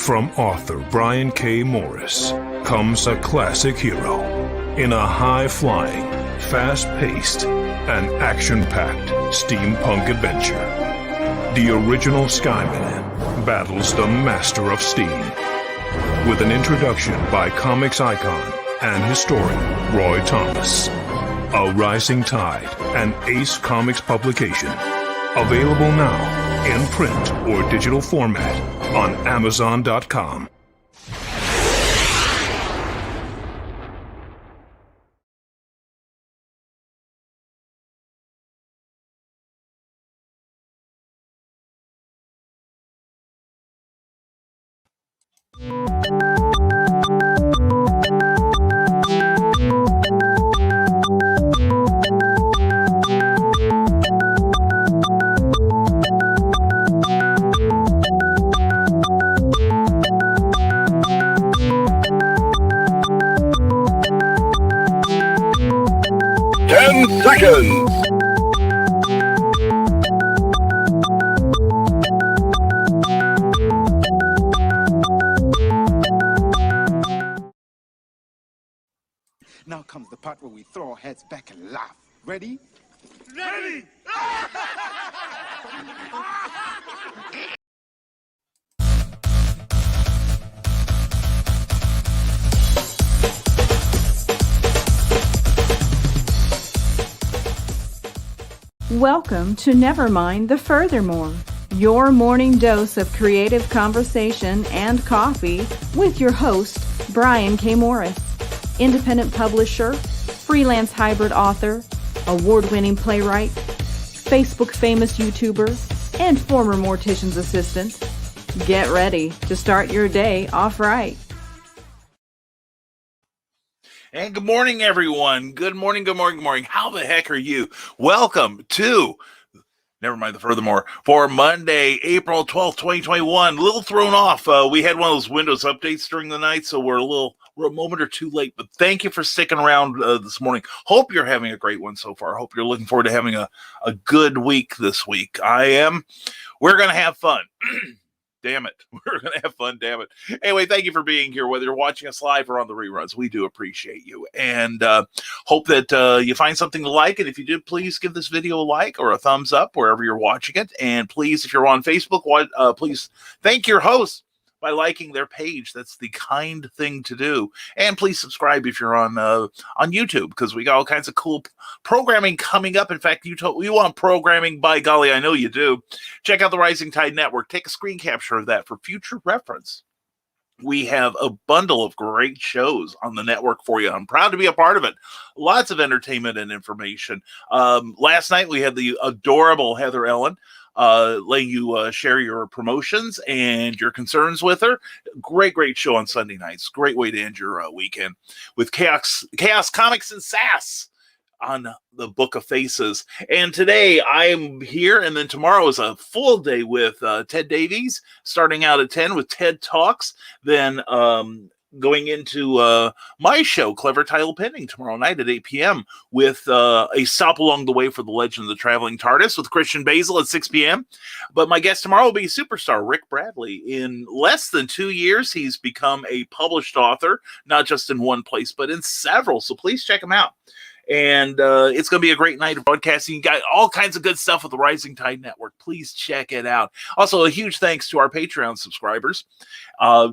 From author Brian K. Morris comes a classic hero in a high-flying, fast-paced, and action-packed steampunk adventure. The original Skyman battles the Master of Steam with an introduction by comics icon and historian Roy Thomas. A Rising Tide, an Ace Comics publication. Available now in print or digital format on Amazon.com. Seconds. Now comes the part where we throw our heads back and laugh. Ready? Ready! Welcome to Nevermind the Furthermore, your morning dose of creative conversation and coffee with your host, Brian K. Morris, independent publisher, freelance hybrid author, award-winning playwright, Facebook famous YouTuber, and former mortician's assistant. Get ready to start your day off right. And good morning, everyone. Good morning, good morning, good morning. How the heck are you? Welcome to Nevermind the Furthermore for Monday, April 12th, 2021. A little thrown off. We had one of those Windows updates during the night, so we're a moment or two late. But thank you for sticking around this morning. Hope you're having a great one so far. Hope you're looking forward to having a good week this week. I am. We're going to have fun. Damn it. We're going to have fun, damn it. Anyway, thank you for being here, whether you're watching us live or on the reruns. We do appreciate you. And hope that you find something to like. And if you did, please give this video a like or a thumbs up wherever you're watching it. And please, if you're on Facebook, please thank your host by liking their page. That's the kind thing to do. And please subscribe if you're on YouTube, because we got all kinds of cool programming coming up. In fact, you want programming, by golly, I know you do. Check out the Rising Tide Network. Take a screen capture of that for future reference. We have a bundle of great shows on the network for you. I'm proud to be a part of it. Lots of entertainment and information. Last night, we had the adorable Heather Ellen letting you share your promotions and your concerns with her. Great show on Sunday nights. Great way to end your weekend with Chaos Comics and Sass on the Book of Faces. And today I am here, and then tomorrow is a full day with Ted Davies, starting out at 10 with TED Talks, then going into my show, Clever Title Pending, tomorrow night at 8 p.m. with a stop along the way for the Legend of the Traveling TARDIS with Christian Basil at 6 p.m. But my guest tomorrow will be superstar Rick Bradley. In less than 2 years, he's become a published author, not just in one place, but in several. So please check him out. And it's going to be a great night of broadcasting. You got all kinds of good stuff with the Rising Tide Network. Please check it out. Also, a huge thanks to our Patreon subscribers.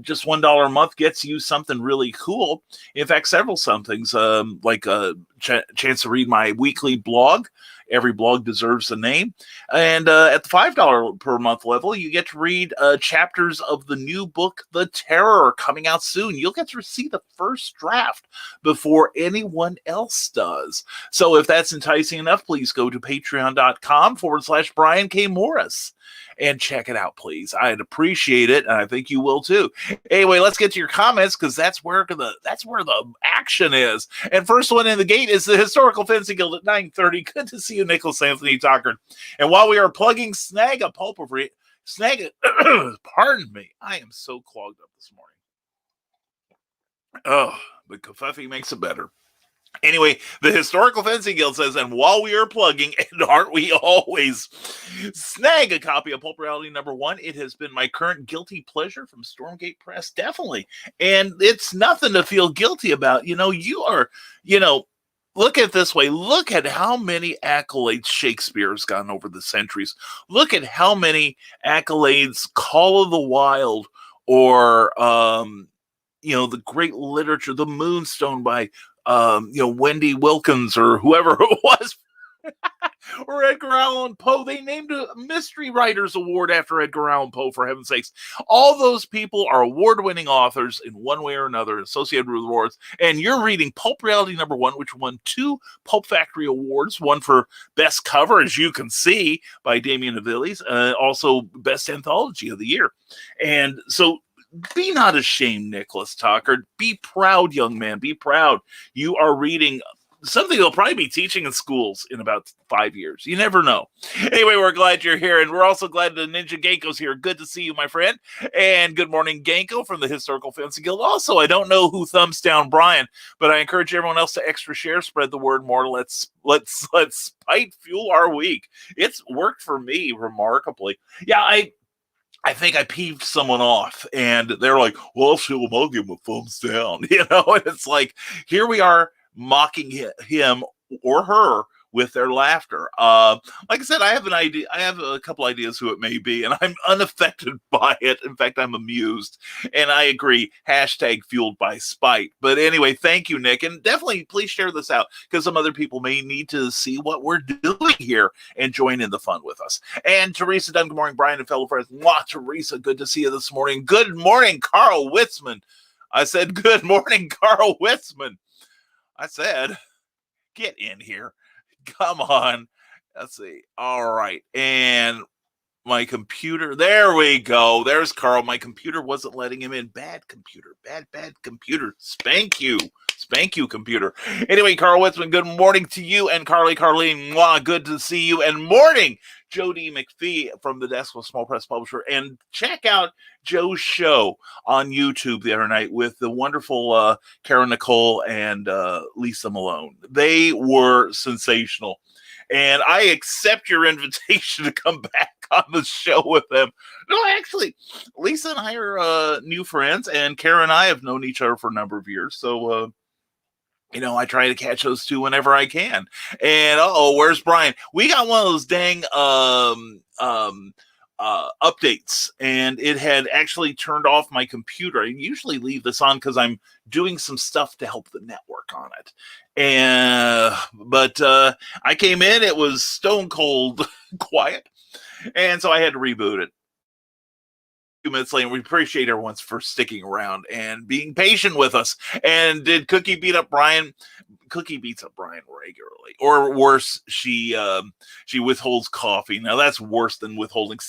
Just $1 a month gets you something really cool. In fact, several somethings, like a chance to read my weekly blog. Every blog deserves a name. And at the $5 per month level, you get to read chapters of the new book, The Terror, coming out soon. You'll get to see the first draft before anyone else does. So if that's enticing enough, please go to patreon.com/Brian K. Morris and check it out, please. I'd appreciate it, and I think you will too. Anyway, let's get to your comments, because that's where the action is. And first one in the gate is the Historical Fencing Guild at 9:30. Good to see you, Nicholas Anthony Tucker. And while we are plugging Snag a Pulpitory, pardon me, I am so clogged up this morning. Oh, but Covfefe makes it better. Anyway, the Historical Fencing Guild says, and while we are plugging, and aren't we always, snag a copy of Pulp Reality #1. It has been my current guilty pleasure from Stormgate Press, definitely. And it's nothing to feel guilty about. You are, look at it this way. Look at how many accolades Shakespeare's gotten over the centuries. Look at how many accolades Call of the Wild or, the great literature, The Moonstone by Wendy Wilkins or whoever it was, or Edgar Allan Poe. They named a Mystery Writers Award after Edgar Allan Poe, for heaven's sakes. All those people are award-winning authors in one way or another, associated with awards. And you're reading Pulp Reality #1, which won 2 Pulp Factory Awards, one for Best Cover, as you can see, by Damien Aviles, also Best Anthology of the Year. And so be not ashamed, Nicholas Tucker. Be proud, young man. Be proud. You are reading something they'll probably be teaching in schools in about 5 years. You never know. Anyway, we're glad you're here, and we're also glad the Ninja Genko's here. Good to see you, my friend. And good morning, Genko from the Historical Fencing Guild. Also, I don't know who thumbs down Brian, but I encourage everyone else to extra share, spread the word more. Let's spite fuel our week. It's worked for me remarkably. Yeah, I think I peeved someone off, and they're like, well, I'll give him a thumbs down, and it's like, here we are mocking him or her with their laughter. Like I said, I have an idea. I have a couple ideas who it may be, and I'm unaffected by it. In fact, I'm amused, and I agree. #fueled by spite. But anyway, thank you, Nick, and definitely please share this out because some other people may need to see what we're doing here and join in the fun with us. And Teresa Dunn, good morning, Brian and fellow friends. Mwah, Teresa, good to see you this morning. Good morning, Carl Witzman. I said, good morning, Carl Witzman. I said, get in here. Come on. Let's see. All right. And my computer. There we go. There's Carl. My computer wasn't letting him in. Bad computer. Bad computer. Spank you. Spank you, computer. Anyway, Carl Witzman, good morning to you. And Carleen, mwah, good to see you. And morning, Jody McPhee from the Desk of Small Press Publisher. And check out Joe's show on YouTube the other night with the wonderful Karen Nicole and Lisa Malone. They were sensational. And I accept your invitation to come back on the show with them. No, actually, Lisa and I are new friends, and Karen and I have known each other for a number of years. So, I try to catch those two whenever I can. And, where's Brian? We got one of those dang updates, and it had actually turned off my computer. I usually leave this on because I'm doing some stuff to help the network on it. But I came in, it was stone cold quiet, and so I had to reboot it. 2 minutes later, we appreciate everyone for sticking around and being patient with us. And did Cookie beat up Brian? Cookie beats up Brian regularly, or worse, she withholds coffee. Now that's worse than withholding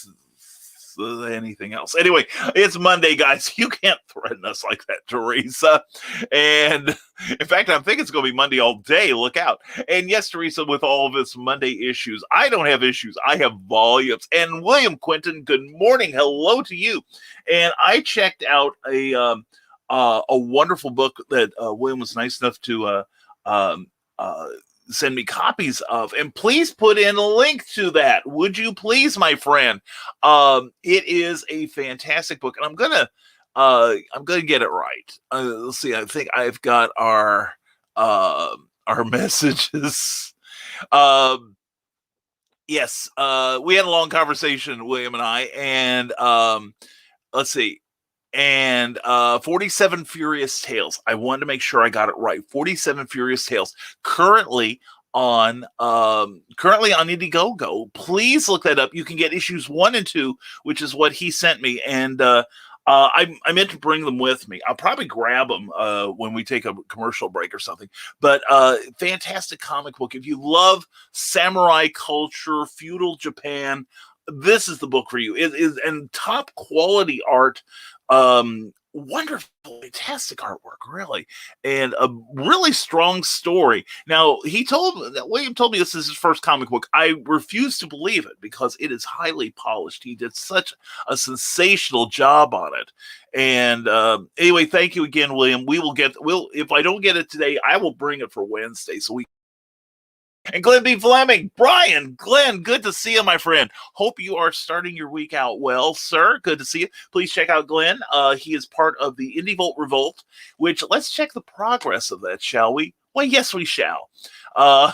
anything else. Anyway, it's Monday, guys. You can't threaten us like that, Teresa. And in fact, I think it's going to be Monday all day. Look out. And yes, Teresa, with all of its Monday issues, I don't have issues. I have volumes. And William Quinton, good morning. Hello to you. And I checked out a wonderful book that William was nice enough to send me copies of, and please put in a link to that, would you please, my friend? It is a fantastic book, and I'm gonna get it right. Let's see. I think I've got our messages. Yes, we had a long conversation, William and I, and let's see. And 47 Furious Tales. I wanted to make sure I got it right. 47 Furious Tales. Currently on Indiegogo. Please look that up. You can get issues 1 and 2, which is what he sent me. And I meant to bring them with me. I'll probably grab them when we take a commercial break or something. But fantastic comic book. If you love samurai culture, feudal Japan, this is the book for you. It is, and top quality art. wonderful, fantastic artwork, really, and a really strong story. Now, William told me this is his first comic book. I refuse to believe it because it is highly polished. He did such a sensational job on it. And anyway, thank you again, William. We'll if I don't get it today, I will bring it for Wednesday so we. And Glenn B. Fleming, Brian, Glenn, good to see you, my friend. Hope you are starting your week out well, sir. Good to see you. Please check out Glenn. He is part of the Indie Volt Revolt, which let's check the progress of that, shall we? Well, yes, we shall.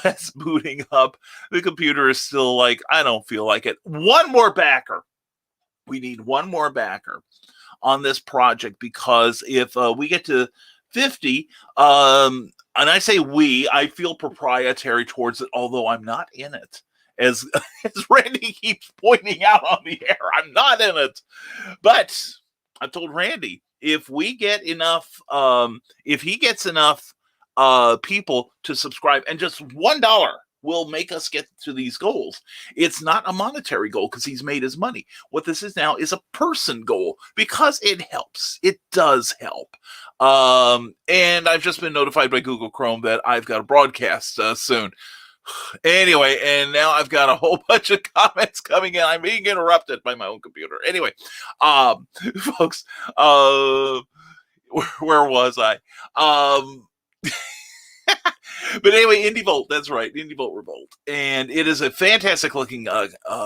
It's booting up. The computer is still like, I don't feel like it. One more backer. We need one more backer on this project because if we get to 50, and I say we, I feel proprietary towards it, although I'm not in it. As Randy keeps pointing out on the air, I'm not in it. But I told Randy, if we get enough, if he gets enough people to subscribe, and just $1 will make us get to these goals. It's not a monetary goal because he's made his money. What this is now is a person goal because it helps. It does help. And I've just been notified by Google Chrome that I've got a broadcast soon. Anyway, and now I've got a whole bunch of comments coming in. I'm being interrupted by my own computer. Anyway, folks, where was I? But anyway, Indie Volt, that's right, Indie Volt Revolt. And it is a fantastic looking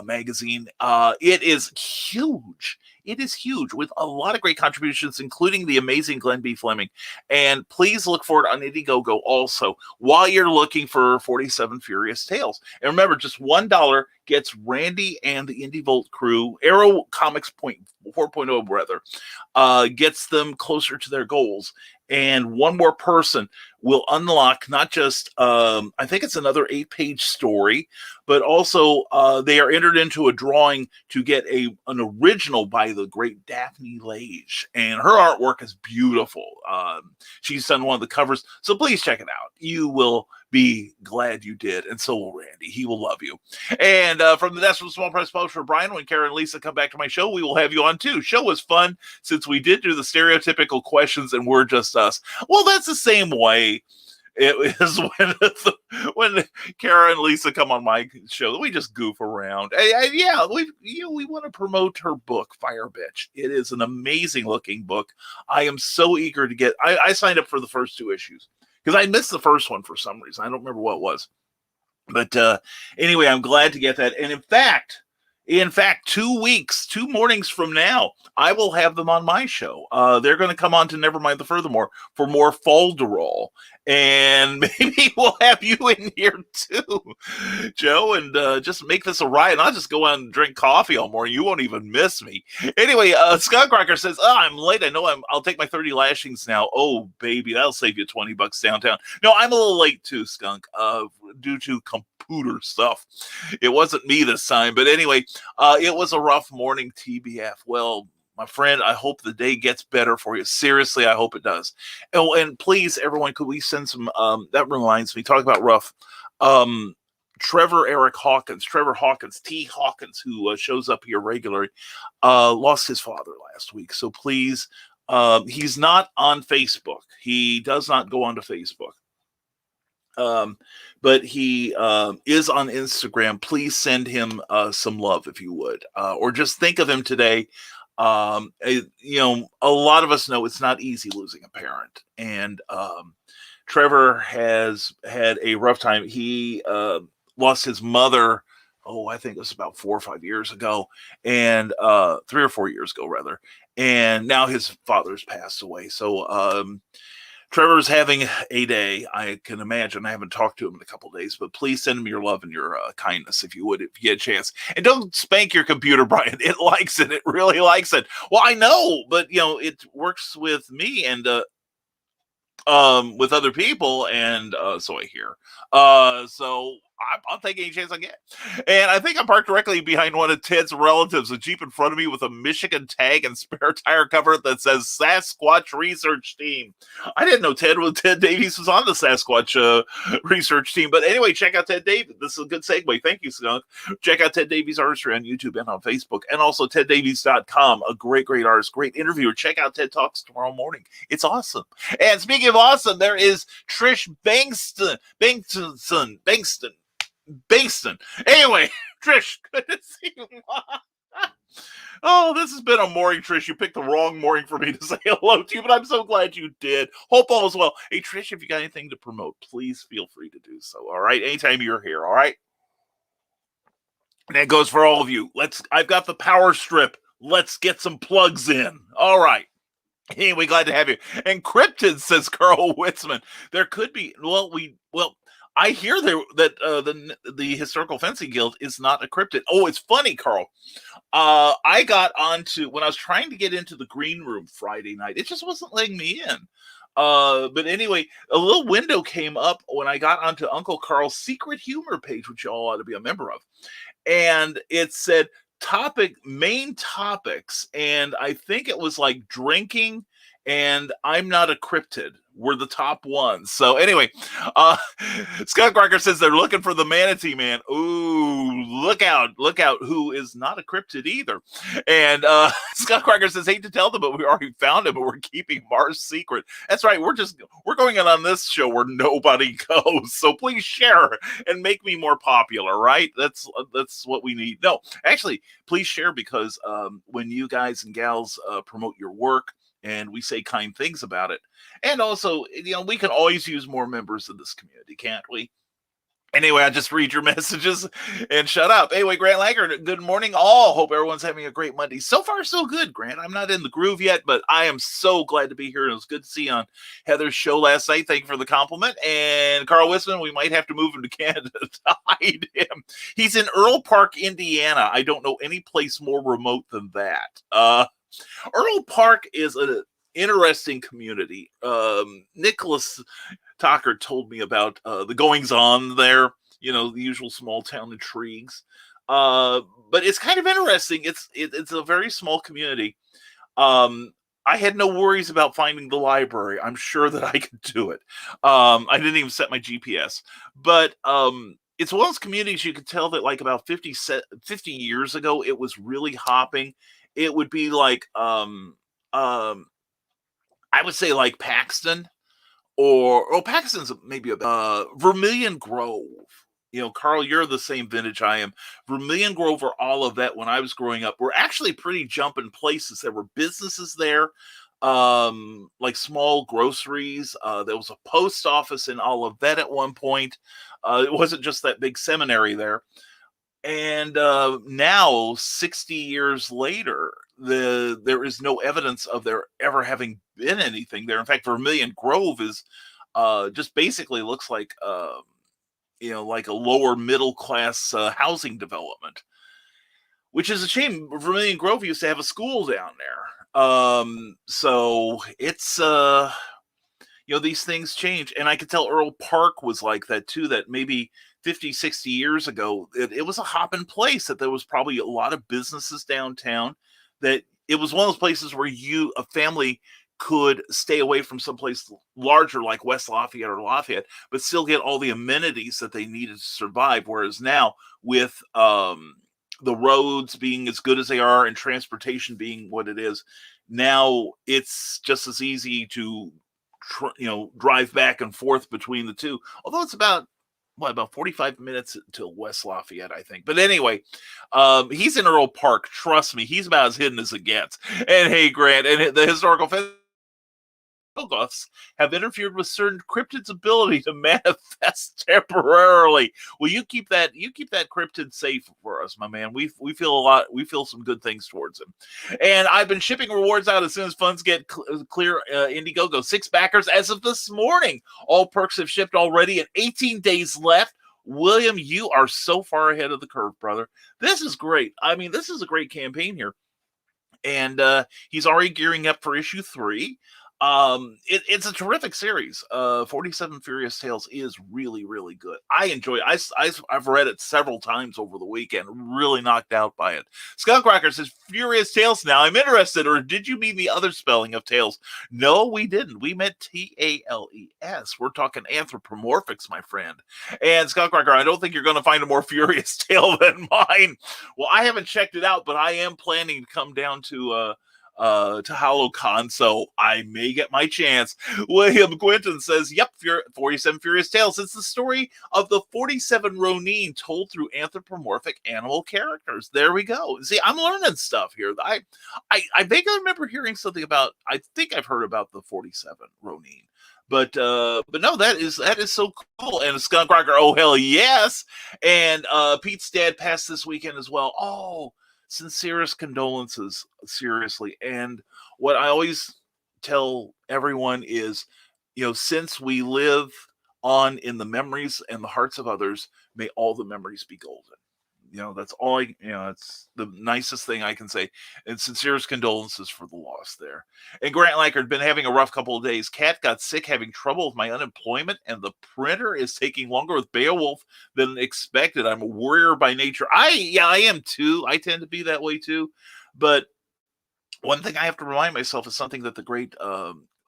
magazine. It is huge. It is huge with a lot of great contributions, including the amazing Glenn B. Fleming. And please look for it on Indiegogo also while you're looking for 47 Furious Tales. And remember, just $1 gets Randy and the Indie Volt crew, Arrow Comics 4.0 rather, gets them closer to their goals. And one more person will unlock not just, I think it's another 8-page story, but also they are entered into a drawing to get an original by the great Daphne Lage. And her artwork is beautiful. She's done one of the covers. So please check it out. You will be glad you did. And so will Randy. He will love you. And from the National Small Press Publisher, Brian, when Kara and Lisa come back to my show, we will have you on too. Show was fun since we did do the stereotypical questions and we're just us. Well, that's the same way it is when Kara and Lisa come on my show. We just goof around. Yeah, we want to promote her book, Fire Bitch. It is an amazing looking book. I am so eager to get. I signed up for the first 2 issues because I missed the first one for some reason. I don't remember what it was. But anyway, I'm glad to get that. And in fact, 2 mornings from now, I will have them on my show. They're going to come on to Nevermind the Furthermore for more Folderol. And maybe we'll have you in here too, Joe, and just make this a riot. I'll just go out and drink coffee all morning. You won't even miss me. Anyway, Skunk Rocker says, I'm late. I know I'll take my 30 lashings now. Oh, baby, that'll save you $20 downtown. No, I'm a little late too, Skunk, due to computer stuff. It wasn't me this time. But anyway, it was a rough morning, TBF. Well, my friend, I hope the day gets better for you. Seriously, I hope it does. Oh, and please, everyone, could we send some, that reminds me, talk about rough. Trevor Hawkins, T. Hawkins, who shows up here regularly, lost his father last week. So please, he's not on Facebook. He does not go onto Facebook. But he is on Instagram. Please send him some love if you would, or just think of him today. A lot of us know it's not easy losing a parent, and Trevor has had a rough time. He lost his mother. Oh, I think it was about 4 or 5 years ago, and 3 or 4 years ago rather. And now his father's passed away. So Trevor's having a day. I can imagine. I haven't talked to him in a couple of days, but please send him your love and your kindness if you would, if you get a chance. And don't spank your computer, Brian. It likes it. It really likes it. Well, I know, but it works with me and with other people, and so I hear. So I'll take any chance I get. And I think I'm parked directly behind one of Ted's relatives, a Jeep in front of me with a Michigan tag and spare tire cover that says Sasquatch Research Team. I didn't know Ted Davies was on the Sasquatch research team. But anyway, check out Ted Davies. This is a good segue. Thank you, Skunk. Check out Ted Davies Artistry on YouTube and on Facebook. And also teddavies.com, a great, great artist, great interviewer. Check out TED Talks tomorrow morning. It's awesome. And speaking of awesome, there is Trish Bankston. Anyway, Trish, good to see you. Oh, this has been a morning, Trish. You picked the wrong morning for me to say hello to you, but I'm so glad you did. Hope all is well. Hey, Trish, if you got anything to promote, please feel free to do so. All right, anytime you're here. All right, and that goes for all of you. I've got the power strip. Let's get some plugs in. All right. Anyway, glad to have you. And Cryptid, says Carl Witzman. There could be. I hear that the Historical Fencing Guild is not a cryptid. Oh, it's funny, Carl. I got onto, when I was trying to get into the green room Friday night, it just wasn't letting me in. But anyway, a little window came up when I got onto Uncle Carl's secret humor page, which you all ought to be a member of. And it said main topics. And I think it was like drinking and I'm not a cryptid were the top ones. So anyway, Scott Crocker says they're looking for the Manatee Man. Ooh, look out, who is not a cryptid either. And Scott Crocker says, hate to tell them, but we already found him, but we're keeping Mars secret. That's right. We're going in on this show where nobody goes. So please share and make me more popular, right? That's what we need. No, actually, please share, because when you guys and gals promote your work, and we say kind things about it. And also, we can always use more members of this community, can't we? Anyway, I just read your messages and shut up. Anyway, Grant Langer, good morning all. Hope everyone's having a great Monday. So far, so good, Grant. I'm not in the groove yet, but I am so glad to be here. It was good to see you on Heather's show last night. Thank you for the compliment. And Carl Wisman, we might have to move him to Canada to hide him. He's in Earl Park, Indiana. I don't know any place more remote than that. Earl Park is an interesting community. Nicholas Tucker told me about the goings-on there, the usual small town intrigues. But it's kind of interesting. It's a very small community. I had no worries about finding the library. I'm sure that I could do it. I didn't even set my GPS. But it's one of those communities you could tell that like about 50 years ago, it was really hopping. It would be like, I would say like Paxton, or Paxton's maybe a Vermilion Grove. Carl, you're the same vintage I am. Vermilion Grove or all of that when I was growing up were actually pretty jumping places. There were businesses there, like small groceries. There was a post office in Olivet at one point. It wasn't just that big seminary there. And now, 60 years later, there is no evidence of there ever having been anything there. In fact, Vermilion Grove is just basically looks like like a lower middle class housing development, which is a shame. Vermilion Grove used to have a school down there. So it's these things change, and I could tell Earl Park was like that too. That maybe 50, 60 years ago, it was a hopping place, that there was probably a lot of businesses downtown, that it was one of those places where a family could stay away from someplace larger like West Lafayette or Lafayette, but still get all the amenities that they needed to survive. Whereas now, with the roads being as good as they are and transportation being what it is, now it's just as easy to drive back and forth between the two. Although it's about 45 minutes to West Lafayette, I think. But anyway, he's in Earl Park. Trust me, he's about as hidden as it gets. And hey, Grant, and the Historical Goths have interfered with certain cryptids' ability to manifest temporarily. Well, you keep that cryptid safe for us, my man. We feel some good things towards him. And I've been shipping rewards out as soon as funds get clear. Indiegogo 6 backers as of this morning. All perks have shipped already, and 18 days left. William, you are so far ahead of the curve, brother. This is great. I mean, this is a great campaign here. And he's already gearing up for issue 3. It's a terrific series. 47 Furious Tales is really, really good. I enjoy it. I've read it several times over the weekend, really knocked out by it. Skunk Rocker says, Furious Tales now. I'm interested, or did you mean the other spelling of Tales? No, we didn't. We meant Tales. We're talking anthropomorphics, my friend. And Skunk Rocker, I don't think you're going to find a more furious tale than mine. Well, I haven't checked it out, but I am planning to come down to HoloCon, so I may get my chance. William Quinton says, yep, 47 Furious Tales. It's the story of the 47 Ronin told through anthropomorphic animal characters. There we go. See, I'm learning stuff here. I vaguely remember hearing something about, I think I've heard about the 47 Ronin. But no, that is so cool. And Skunk Rocker, oh hell yes. And Pete's dad passed this weekend as well. Oh, sincerest condolences, seriously. And what I always tell everyone is, since we live on in the memories and the hearts of others, may all the memories be golden. That's all it's the nicest thing I can say. And sincerest condolences for the loss there. And Grant Lankard, been having a rough couple of days. Cat got sick, having trouble with my unemployment, and the printer is taking longer with Beowulf than expected. I'm a warrior by nature. I am too. I tend to be that way too. But one thing I have to remind myself is something that the great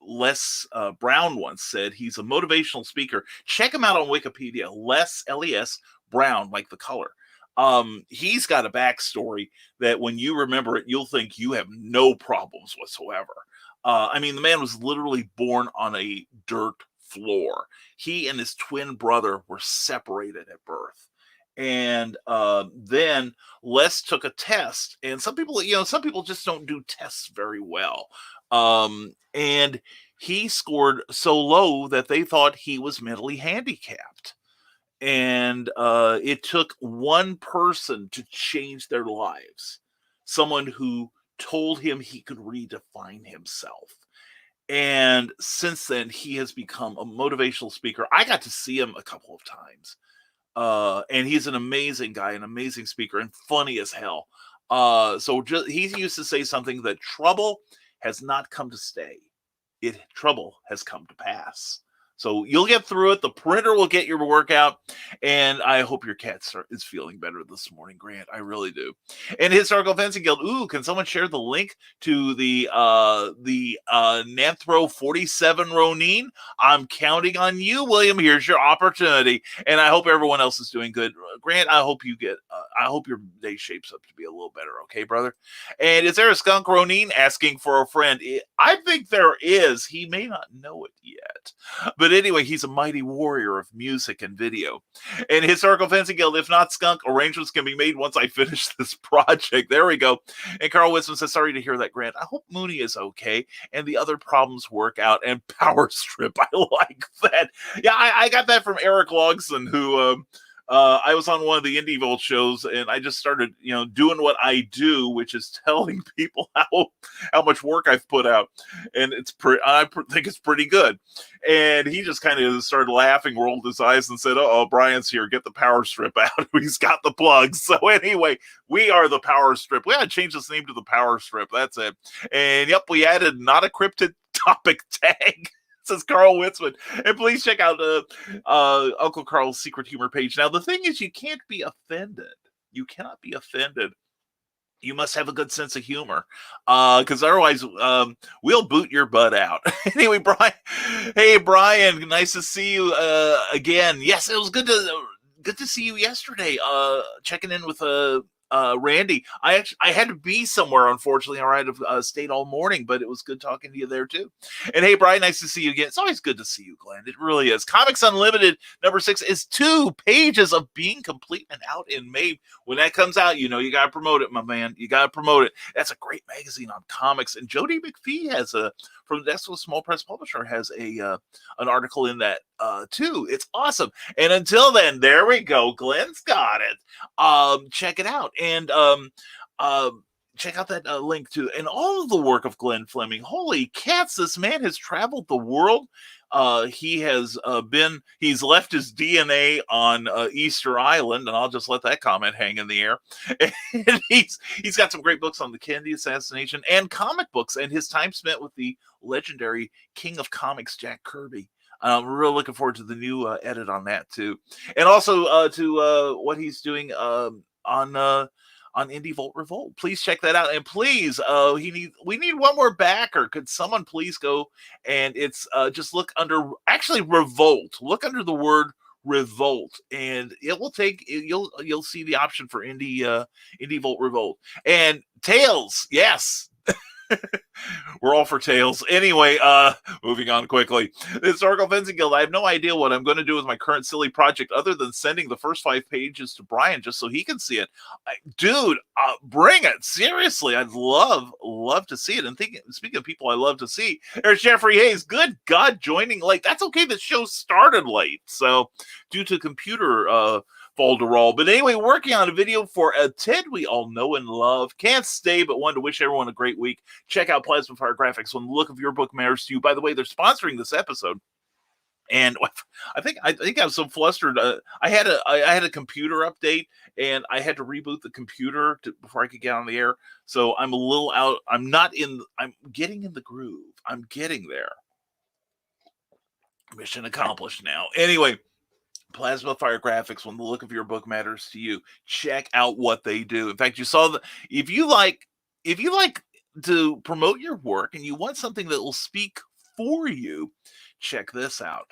Les Brown once said. He's a motivational speaker. Check him out on Wikipedia. Les, L-E-S, Brown, like the color. He's got a backstory that when you remember it, you'll think you have no problems whatsoever. The man was literally born on a dirt floor. He and his twin brother were separated at birth. And then Les took a test, and some people just don't do tests very well. And he scored so low that they thought he was mentally handicapped. And it took one person to change their lives. Someone who told him he could redefine himself. And since then, he has become a motivational speaker. I got to see him a couple of times. And he's an amazing guy, an amazing speaker, and funny as hell. He used to say something that trouble has not come to stay. Trouble has come to pass. So you'll get through it. The printer will get your workout. And I hope your cat is feeling better this morning, Grant. I really do. And Historical Fencing Guild. Ooh, can someone share the link to the Nanthro 47 Ronin? I'm counting on you, William. Here's your opportunity. And I hope everyone else is doing good. Grant, I hope your day shapes up to be a little better. Okay, brother? And is there a skunk Ronin asking for a friend? I think there is. He may not know it yet. But anyway, he's a mighty warrior of music and video. And Historical Fencing Guild, if not skunk, arrangements can be made once I finish this project. There we go. And Carl Wisman says, sorry to hear that, Grant. I hope Mooney is okay and the other problems work out. And Power Strip, I like that. Yeah, I got that from Eric Logson, who... I was on one of the Indie Vault shows, and I just started, doing what I do, which is telling people how much work I've put out, and I think it's pretty good. And he just kind of started laughing, rolled his eyes, and said, "Oh, Brian's here. Get the Power Strip out. He's got the plugs." So anyway, we are the Power Strip. We got to change this name to the Power Strip. That's it. And yep, we added not a cryptid topic tag. Says Carl Witzman. And please check out Uncle Carl's Secret Humor page. Now, the thing is, you can't be offended. You cannot be offended. You must have a good sense of humor. Because otherwise, we'll boot your butt out. Anyway, Brian. Hey, Brian. Nice to see you again. Yes, it was good to see you yesterday. Checking in with Randy. I had to be somewhere, unfortunately, or I'd have stayed all morning, but it was good talking to you there too. And hey, Brian, nice to see you again. It's always good to see you, Glenn. It really is. Comics Unlimited #6 is 2 pages of being complete and out in May. When that comes out, you gotta promote it, my man. You gotta promote it. That's a great magazine on comics. And Jody McPhee has from the Desk of a Small Press Publisher has an article in that too. It's awesome. And until then, there we go. Glenn's got it. Check it out. And check out that link too. And all of the work of Glenn Fleming. Holy cats, this man has traveled the world he has he's left his DNA on Easter Island, and I'll just let that comment hang in the air. And he's got some great books on the Kennedy assassination and comic books, and his time spent with the legendary King of Comics, Jack Kirby. We're really looking forward to the new edit on that too, and also to what he's doing on Indie Volt Revolt. Please check that out, and please, we need one more backer. Could someone please go and it's just look under Revolt. Look under the word Revolt, and it will take you'll see the option for Indie Volt Revolt and Tails. Yes. We're all for tails. anyway, moving on quickly. The Historical Fencing Guild, I have no idea what I'm going to do with my current silly project other than sending the first 5 pages to Brian just so he can see it. Dude, bring it. Seriously, I'd love to see it. And speaking of people I love to see, there's Jeffrey Hayes. Good God, joining late. That's okay. The show started late, so due to computer folderol. But anyway, working on a video for a Ted we all know and love. Can't stay, but wanted to wish everyone a great week. Check out Plasma Fire Graphics when the look of your book matters to you. By the way, they're sponsoring this episode. And I think I'm so flustered. I had a computer update, and I had to reboot the computer before I could get on the air. So I'm a little out. I'm getting in the groove. I'm getting there. Mission accomplished now. Anyway, Plasma Fire Graphics, when the look of your book matters to you. Check out what they do. In fact, you saw if you like to promote your work and you want something that will speak for you, check this out.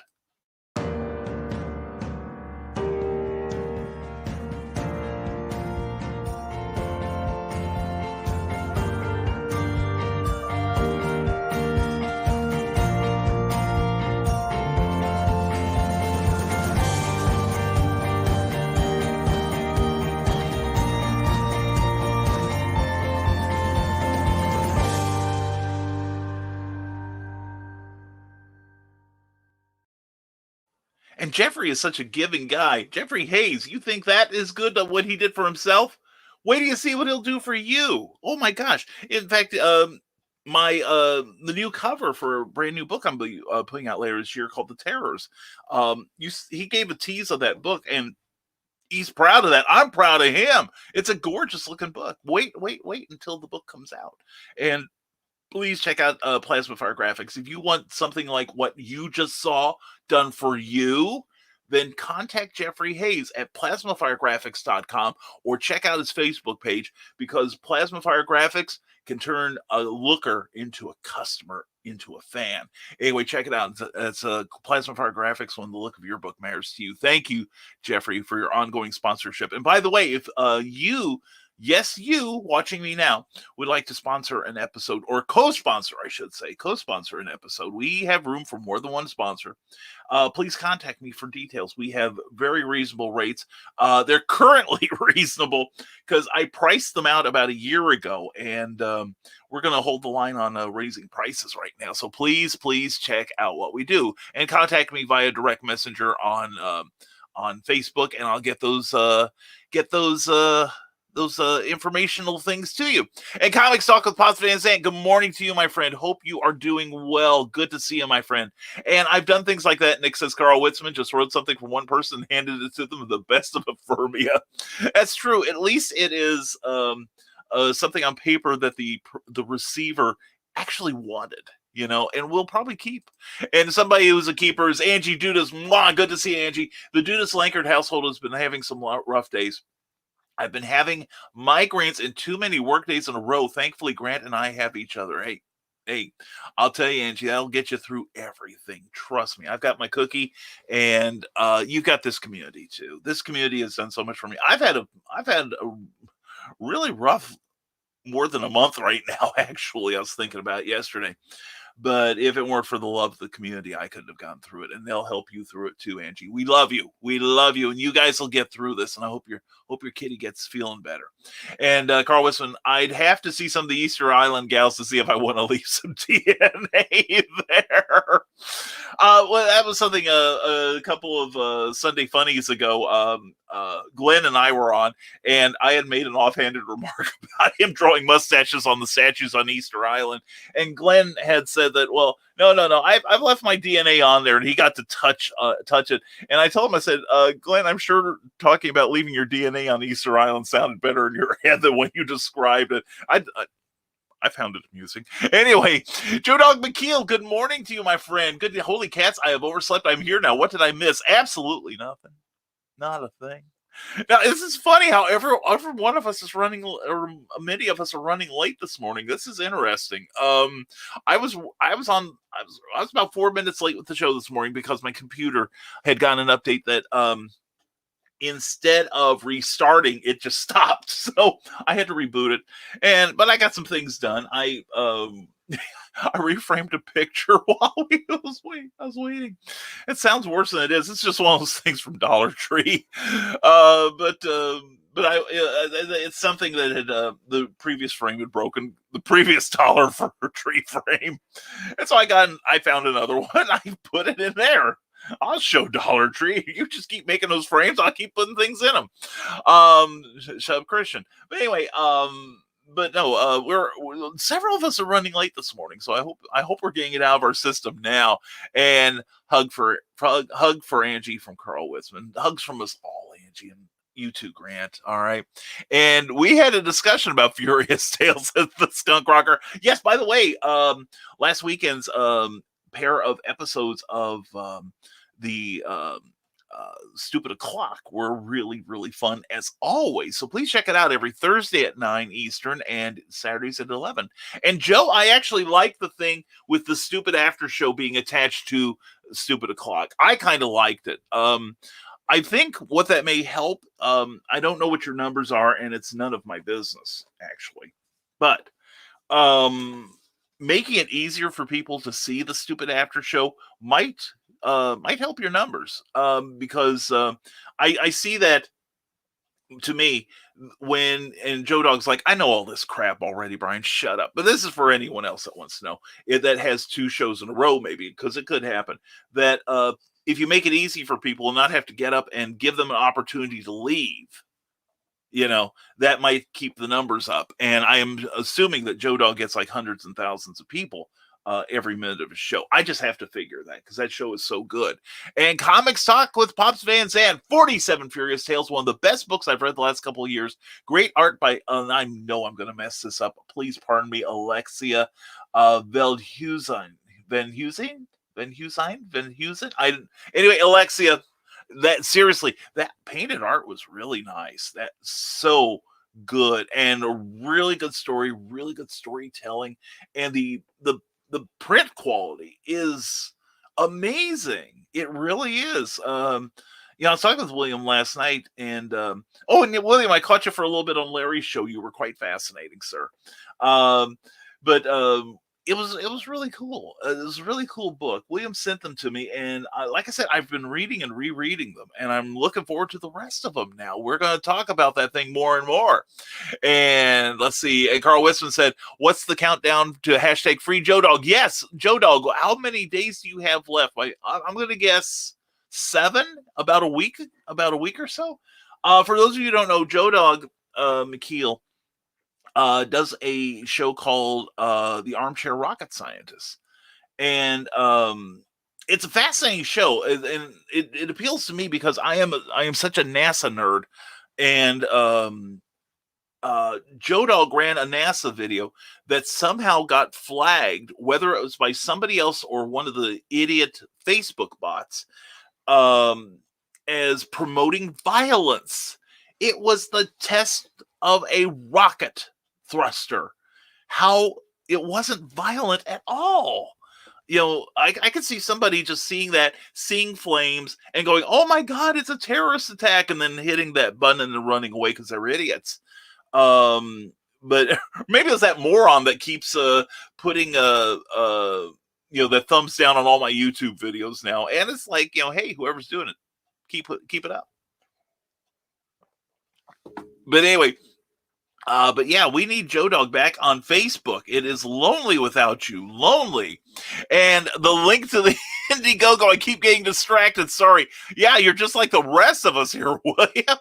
And Jeffrey is such a giving guy. Jeffrey Hayes, you think that is good at what he did for himself? Wait till you see what he'll do for you. Oh my gosh. In fact, the new cover for a brand new book I'm putting out later this year called The Terrors. He gave a tease of that book, and he's proud of that. I'm proud of him. It's a gorgeous looking book. Wait until the book comes out. And please check out Plasma Fire Graphics. If you want something like what you just saw done for you, then contact Jeffrey Hayes at plasmafiregraphics.com or check out his Facebook page, because Plasma Fire Graphics can turn a looker into a customer, into a fan. Anyway, check it out. It's Plasma Fire Graphics when the look of your book matters to you. Thank you, Jeffrey, for your ongoing sponsorship. And by the way, if you watching me now would like to sponsor an episode, or co-sponsor an episode, we have room for more than one sponsor. Please contact me for details. We have very reasonable rates. They're currently reasonable because I priced them out about a year ago, and we're going to hold the line on raising prices right now. So please check out what we do and contact me via direct messenger on Facebook, and I'll get those informational things to you. And Comics Talk with Pots Van Zandt, good morning to you, my friend. Hope you are doing well. Good to see you, my friend. And I've done things like that. Nick says Carl Witzman just wrote something for one person and handed it to them, the best of Ephemia. That's true. At least it is something on paper that the receiver actually wanted, and we'll probably keep. And somebody who's a keeper is Angie Dudas. Mwah, good to see you, Angie. The Dudas Lankard household has been having some rough days. I've been having migraines and too many work days in a row. Thankfully, Grant and I have each other. Hey, I'll tell you, Angie, that'll get you through everything. Trust me. I've got my cookie, and you've got this community too. This community has done so much for me. I've had a really rough more than a month right now. Actually, I was thinking about it yesterday. But if it weren't for the love of the community, I couldn't have gone through it. And they'll help you through it too, Angie. We love you. And you guys will get through this. And I hope your kitty gets feeling better. And Carl Wisman, I'd have to see some of the Easter Island gals to see if I want to leave some DNA there. Well, that was something a couple of Sunday Funnies ago. Glenn and I were on, and I had made an offhanded remark about him drawing mustaches on the statues on Easter Island. And Glenn had said, said that, well, no, I've left my DNA on there, and he got to touch it. And I told him, I said, Glenn, I'm sure talking about leaving your DNA on Easter Island sounded better in your head than when you described it. I found it amusing. Anyway, Joe Dog McKeel, good morning to you, my friend. Good, holy cats, I have overslept. I'm here now. What did I miss? Absolutely nothing. Not a thing. Now, this is funny how every one of us is running, or many of us are running late this morning. This is interesting. I was about 4 minutes late with the show this morning because my computer had gotten an update that instead of restarting, it just stopped. So I had to reboot it. But I got some things done. I reframed a picture while I was waiting. It sounds worse than it is. It's just one of those things from Dollar Tree. But it's something that had the previous frame had broken, the previous Dollar Tree frame. And so I found another one. I put it in there. I'll show Dollar Tree. You just keep making those frames. I'll keep putting things in them. Shut up, Christian. But anyway, but no, we're several of us are running late this morning, so I hope we're getting it out of our system now. And hug for Angie from Carl Witzman. Hugs from us all, Angie, and you too, Grant. All right. And we had a discussion about Furious Tales at the Skunk Rocker. Yes, by the way, last weekend's pair of episodes of the Stupid O'Clock were really, really fun as always. So please check it out every Thursday at 9 Eastern and Saturdays at 11. And Joe, I actually like the thing with the Stupid After Show being attached to Stupid O'Clock. I kind of liked it. I think what that may help, I don't know what your numbers are, and it's none of my business, actually. But making it easier for people to see the Stupid After Show might help your numbers, because I see that, to me, and Joe Dog's like, I know all this crap already, Brian, shut up. But this is for anyone else that wants to know, that has 2 shows in a row, maybe, because it could happen, that if you make it easy for people and not have to get up and give them an opportunity to leave, that might keep the numbers up. And I am assuming that Joe Dog gets like hundreds and thousands of people every minute of his show. I just have to figure that, because that show is so good. And Comics Talk with Pops Van Zandt, 47 Furious Tales, one of the best books I've read the last couple of years. Great art by, I know I'm going to mess this up. Please pardon me, Alexia Veldhuizen. Anyway, Alexia, that painted art was really nice. That's so good, and a really good story, really good storytelling, and the print quality is amazing. It really is. I was talking with William last night, and and William, I caught you for a little bit on Larry's show. You were quite fascinating, sir. It was really cool. It was a really cool book. William sent them to me, and like I said, I've been reading and rereading them, and I'm looking forward to the rest of them now. We're going to talk about that thing more and more. And let's see. And Carl Witzman said, what's the countdown to hashtag free Joe Dog? Yes, Joe Dog, how many days do you have left? I'm going to guess 7, about a week or so. For those of you who don't know, Joe Dog McKeel does a show called The Armchair Rocket Scientist. And it's a fascinating show. And it appeals to me because I am such a NASA nerd. And Joe Dog ran a NASA video that somehow got flagged, whether it was by somebody else or one of the idiot Facebook bots, as promoting violence. It was the test of a rocket thruster, how it wasn't violent at all. I could see somebody just seeing flames and going, oh my God, it's a terrorist attack, and then hitting that button and then running away because they're idiots. But maybe it's that moron that keeps putting the thumbs down on all my YouTube videos now. And it's like, hey, whoever's doing it, keep it up. But anyway, but yeah, we need Joe Dog back on Facebook. It is lonely without you. Lonely. And the link to the Indiegogo, I keep getting distracted. Sorry. Yeah, you're just like the rest of us here, William.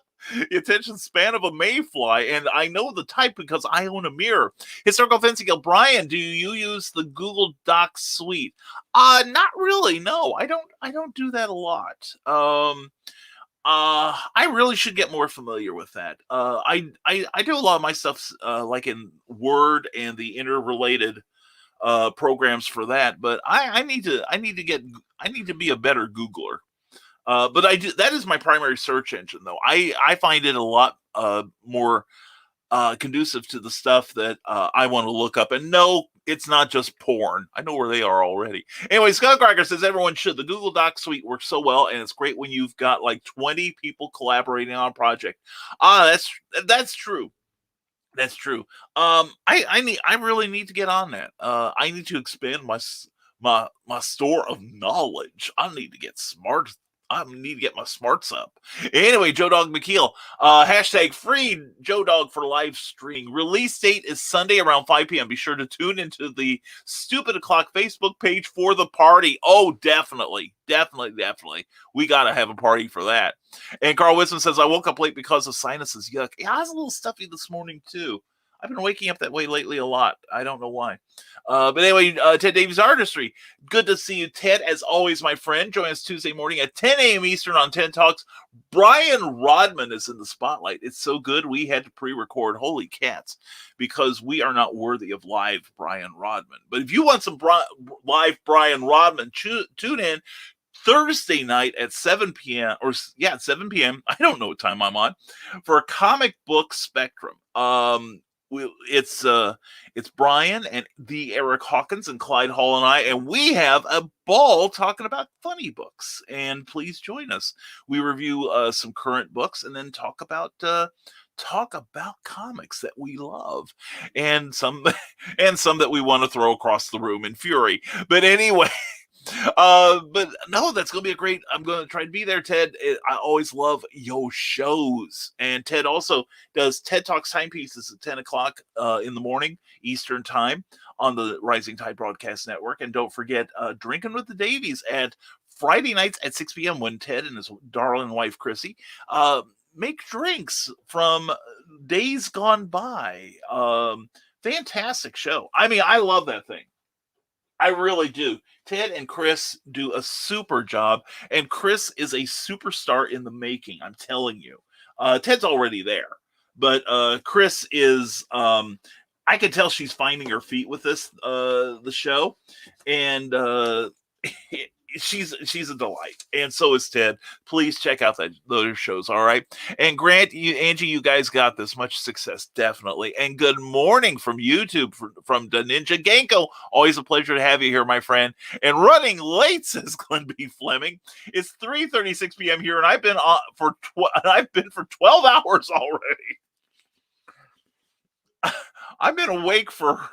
the attention span of a mayfly, and I know the type because I own a mirror. Historical Fencing Guild, Brian, do you use the Google Docs suite? Not really. No, I don't do that a lot. I really should get more familiar with that. I do a lot of my stuff like in Word and the interrelated programs for that, but I need to be a better Googler. But that is my primary search engine, though. I find it a lot more conducive to the stuff that I want to look up. And no, it's not just porn. I know where they are already. Anyway, Skullcracker says everyone should. The Google Docs suite works so well, and it's great when you've got like 20 people collaborating on a project. That's true. That's true. I really need to get on that. I need to expand my store of knowledge. I need to get smart. I need to get my smarts up. Anyway, Joe Dog McKeel, hashtag free Joe Dog for live streaming. Release date is Sunday around 5 p.m. Be sure to tune into the Stupid O'Clock Facebook page for the party. Oh, definitely. We got to have a party for that. And Carl Wisdom says, I woke up late because of sinuses. Yuck. Yeah, I was a little stuffy this morning, too. I've been waking up that way lately a lot. I don't know why. But anyway, Ted Davies Artistry. Good to see you, Ted. As always, my friend. Join us Tuesday morning at 10 a.m. Eastern on 10 Talks. Brian Rodman is in the spotlight. It's so good we had to pre-record. Holy cats. Because we are not worthy of live Brian Rodman. But if you want some live Brian Rodman, tune in Thursday night at 7 p.m. At 7 p.m. I don't know what time I'm on. For a Comic Book Spectrum. It's Brian and the Eric Hawkins and Clyde Hall and I, and we have a ball talking about funny books. And please join us. We review some current books and then talk about comics that we love, and some that we want to throw across the room in fury. But anyway. But no, that's gonna be I'm gonna try to be there, Ted. I always love your shows, and Ted also does TED Talks timepieces at 10 o'clock in the morning Eastern time on the Rising Tide Broadcast Network. And don't forget Drinking with the Davies at Friday nights at 6 p.m. when Ted and his darling wife Chrissy make drinks from days gone by. Fantastic show. I mean, I love that thing. I really do. Ted and Chris do a super job, and Chris is a superstar in the making. I'm telling you. Ted's already there, but Chris is. I can tell she's finding her feet with the show, and she's a delight, and so is Ted. Please check out those shows. All right, and Grant, Angie, you guys got this. Much success, definitely. And good morning from YouTube from the Ninja Genko. Always a pleasure to have you here, my friend. And running late, says Glenn B. Fleming. It's 3:36 p.m. here, and I've been for 12 hours already. I've been awake for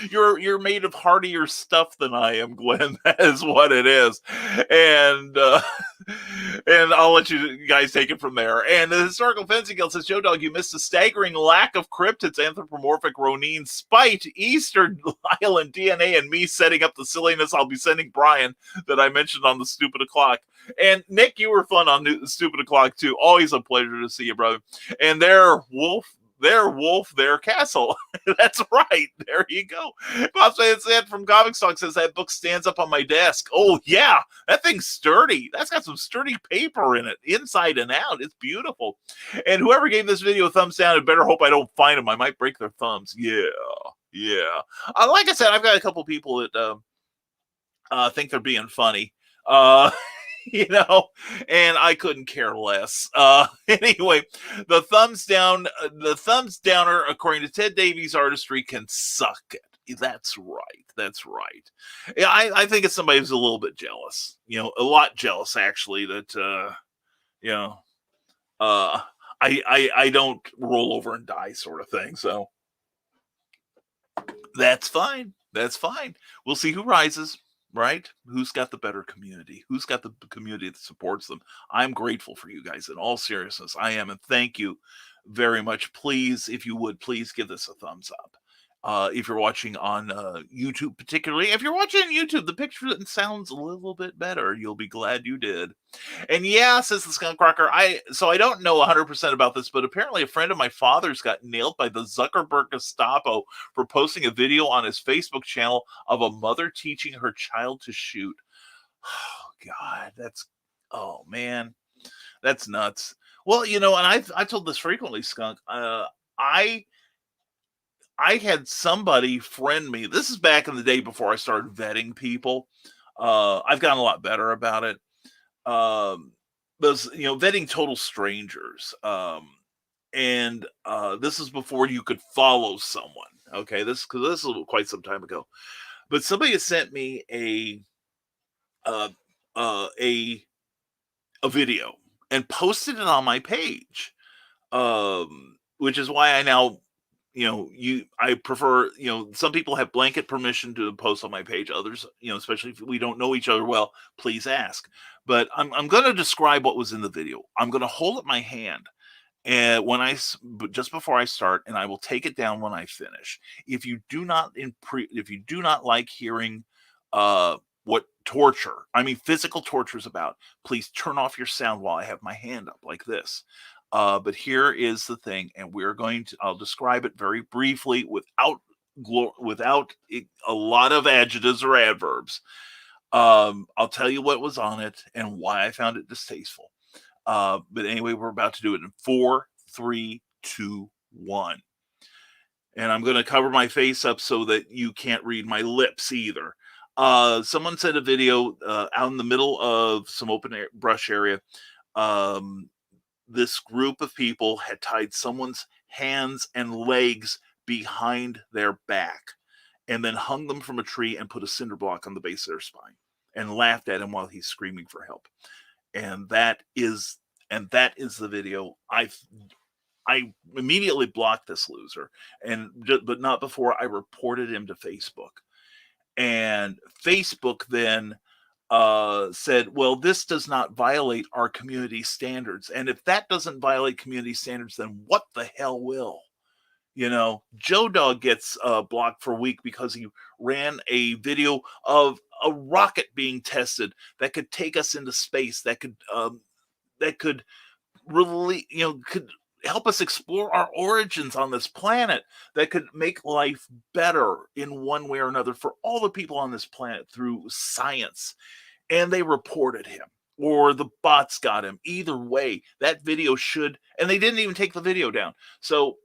You're made of hardier stuff than I am, Glenn. That is what it is. And I'll let you guys take it from there. And the Historical Fencing Guild says, Joe Dog, you missed a staggering lack of cryptids, anthropomorphic Ronin, spite, Eastern Island DNA, and me setting up the silliness I'll be sending Brian that I mentioned on the Stupid O'Clock. And Nick, you were fun on the Stupid O'Clock too. Always a pleasure to see you, brother. And their castle. That's right. There you go. Bob said from Comic Stock says that book stands up on my desk. Oh yeah, that thing's sturdy. That's got some sturdy paper in it, inside and out. It's beautiful. And whoever gave this video a thumbs down, I better hope I don't find them. I might break their thumbs. Yeah. Like I said, I've got a couple people that think they're being funny. And I couldn't care less. Anyway, the thumbs downer, according to Ted Davies Artistry, can suck it. That's right. Yeah, I think it's somebody who's a little bit jealous, a lot jealous actually, that, I don't roll over and die sort of thing. So that's fine. We'll see who rises. Right? Who's got the better community? Who's got the community that supports them? I'm grateful for you guys. In all seriousness, I am. And thank you very much. Please, if you would, please give this a thumbs up. If you're watching on YouTube, particularly, if you're watching on YouTube, the picture sounds a little bit better. You'll be glad you did. And yeah, says the Skunk Rocker, I don't know 100% about this, but apparently a friend of my father's got nailed by the Zuckerberg Gestapo for posting a video on his Facebook channel of a mother teaching her child to shoot. Oh God, oh man, that's nuts. Well, and I've told this frequently, Skunk. I had somebody friend me. This is back in the day before I started vetting people. I've gotten a lot better about it. Vetting total strangers. And this is before you could follow someone. Okay, this is quite some time ago. But somebody has sent me a video and posted it on my page, which is why I now. I prefer, some people have blanket permission to post on my page. Others, especially if we don't know each other well, please ask. But I'm going to describe what was in the video. I'm going to hold up my hand and just before I start, and I will take it down when I finish. If you do not like hearing what physical torture is about, please turn off your sound while I have my hand up like this. But here is the thing, and I'll describe it very briefly without a lot of adjectives or adverbs. I'll tell you what was on it and why I found it distasteful. But anyway, we're about to do it in 4, 3, 2, 1. And I'm going to cover my face up so that you can't read my lips either. Someone sent a video out in the middle of some open brush area. This group of people had tied someone's hands and legs behind their back and then hung them from a tree and put a cinder block on the base of their spine and laughed at him while he's screaming for help. And that is the video. I immediately blocked this loser, but not before I reported him to Facebook. And Facebook then said, well, this does not violate our community standards. And if that doesn't violate community standards, then what the hell will? Joe Dog gets blocked for a week because he ran a video of a rocket being tested that could take us into space, that could really, could help us explore our origins on this planet, that could make life better in one way or another for all the people on this planet through science. And they reported him, or the bots got him. Either way, that video and they didn't even take the video down. So,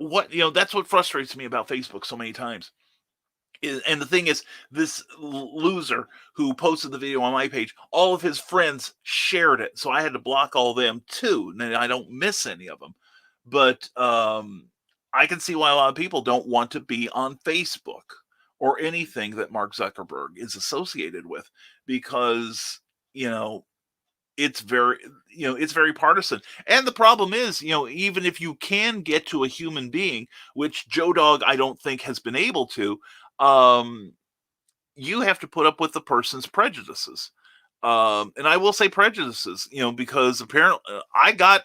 that's what frustrates me about Facebook so many times. And the thing is, this loser who posted the video on my page, all of his friends shared it. So I had to block all of them too. And I don't miss any of them. But I can see why a lot of people don't want to be on Facebook or anything that Mark Zuckerberg is associated with, because, it's very partisan. And the problem is, even if you can get to a human being, which Joe Dog, I don't think has been able to, you have to put up with the person's prejudices. And I will say prejudices, because apparently I got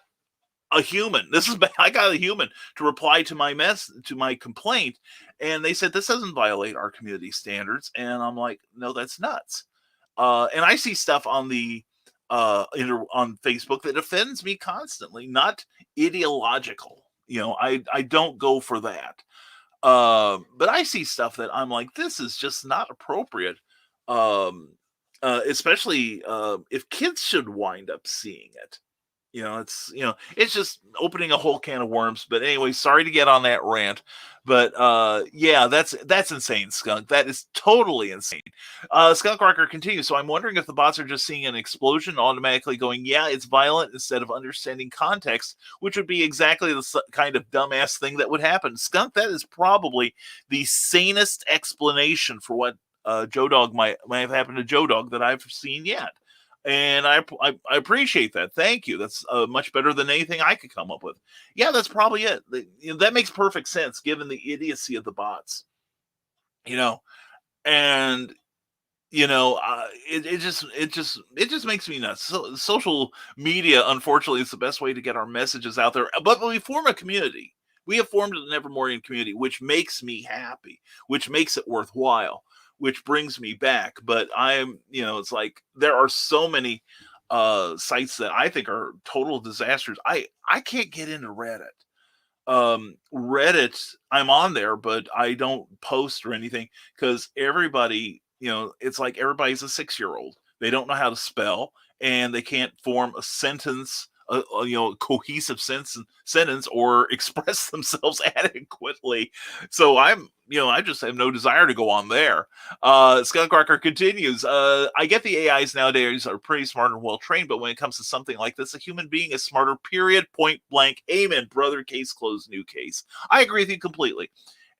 a human. I got a human to reply to my complaint, and they said this doesn't violate our community standards. And I'm like, no, that's nuts. And I see stuff on the on Facebook that offends me constantly, not ideological. I don't go for that. But I see stuff that I'm like, this is just not appropriate. Especially if kids should wind up seeing it. It's just opening a whole can of worms. But anyway, sorry to get on that rant. But yeah, that's insane, Skunk. That is totally insane. Skunk Rocker continues. So I'm wondering if the bots are just seeing an explosion, automatically going, yeah, it's violent, instead of understanding context, which would be exactly the kind of dumbass thing that would happen. Skunk, that is probably the sanest explanation for what Joe Dog might have happened to Joe Dog that I've seen yet. And I appreciate that. Thank you. That's much better than anything I could come up with. Yeah, that's probably it. That makes perfect sense given the idiocy of the bots. And it just makes me nuts. So, social media, unfortunately, is the best way to get our messages out there. But we form a community. We have formed a Nevermorian community, which makes me happy, which makes it worthwhile, which brings me back. But I'm, it's like there are so many sites that I think are total disasters. I can't get into Reddit. Reddit, I'm on there, but I don't post or anything because everybody, it's like everybody's a 6-year-old. They don't know how to spell and they can't form a sentence, cohesive sentence or express themselves adequately. So I just have no desire to go on there. Skunkrocker continues. I get the AIs nowadays are pretty smart and well trained, but when it comes to something like this, a human being is smarter, period, point blank. Amen, brother. Case closed, new case. I agree with you completely.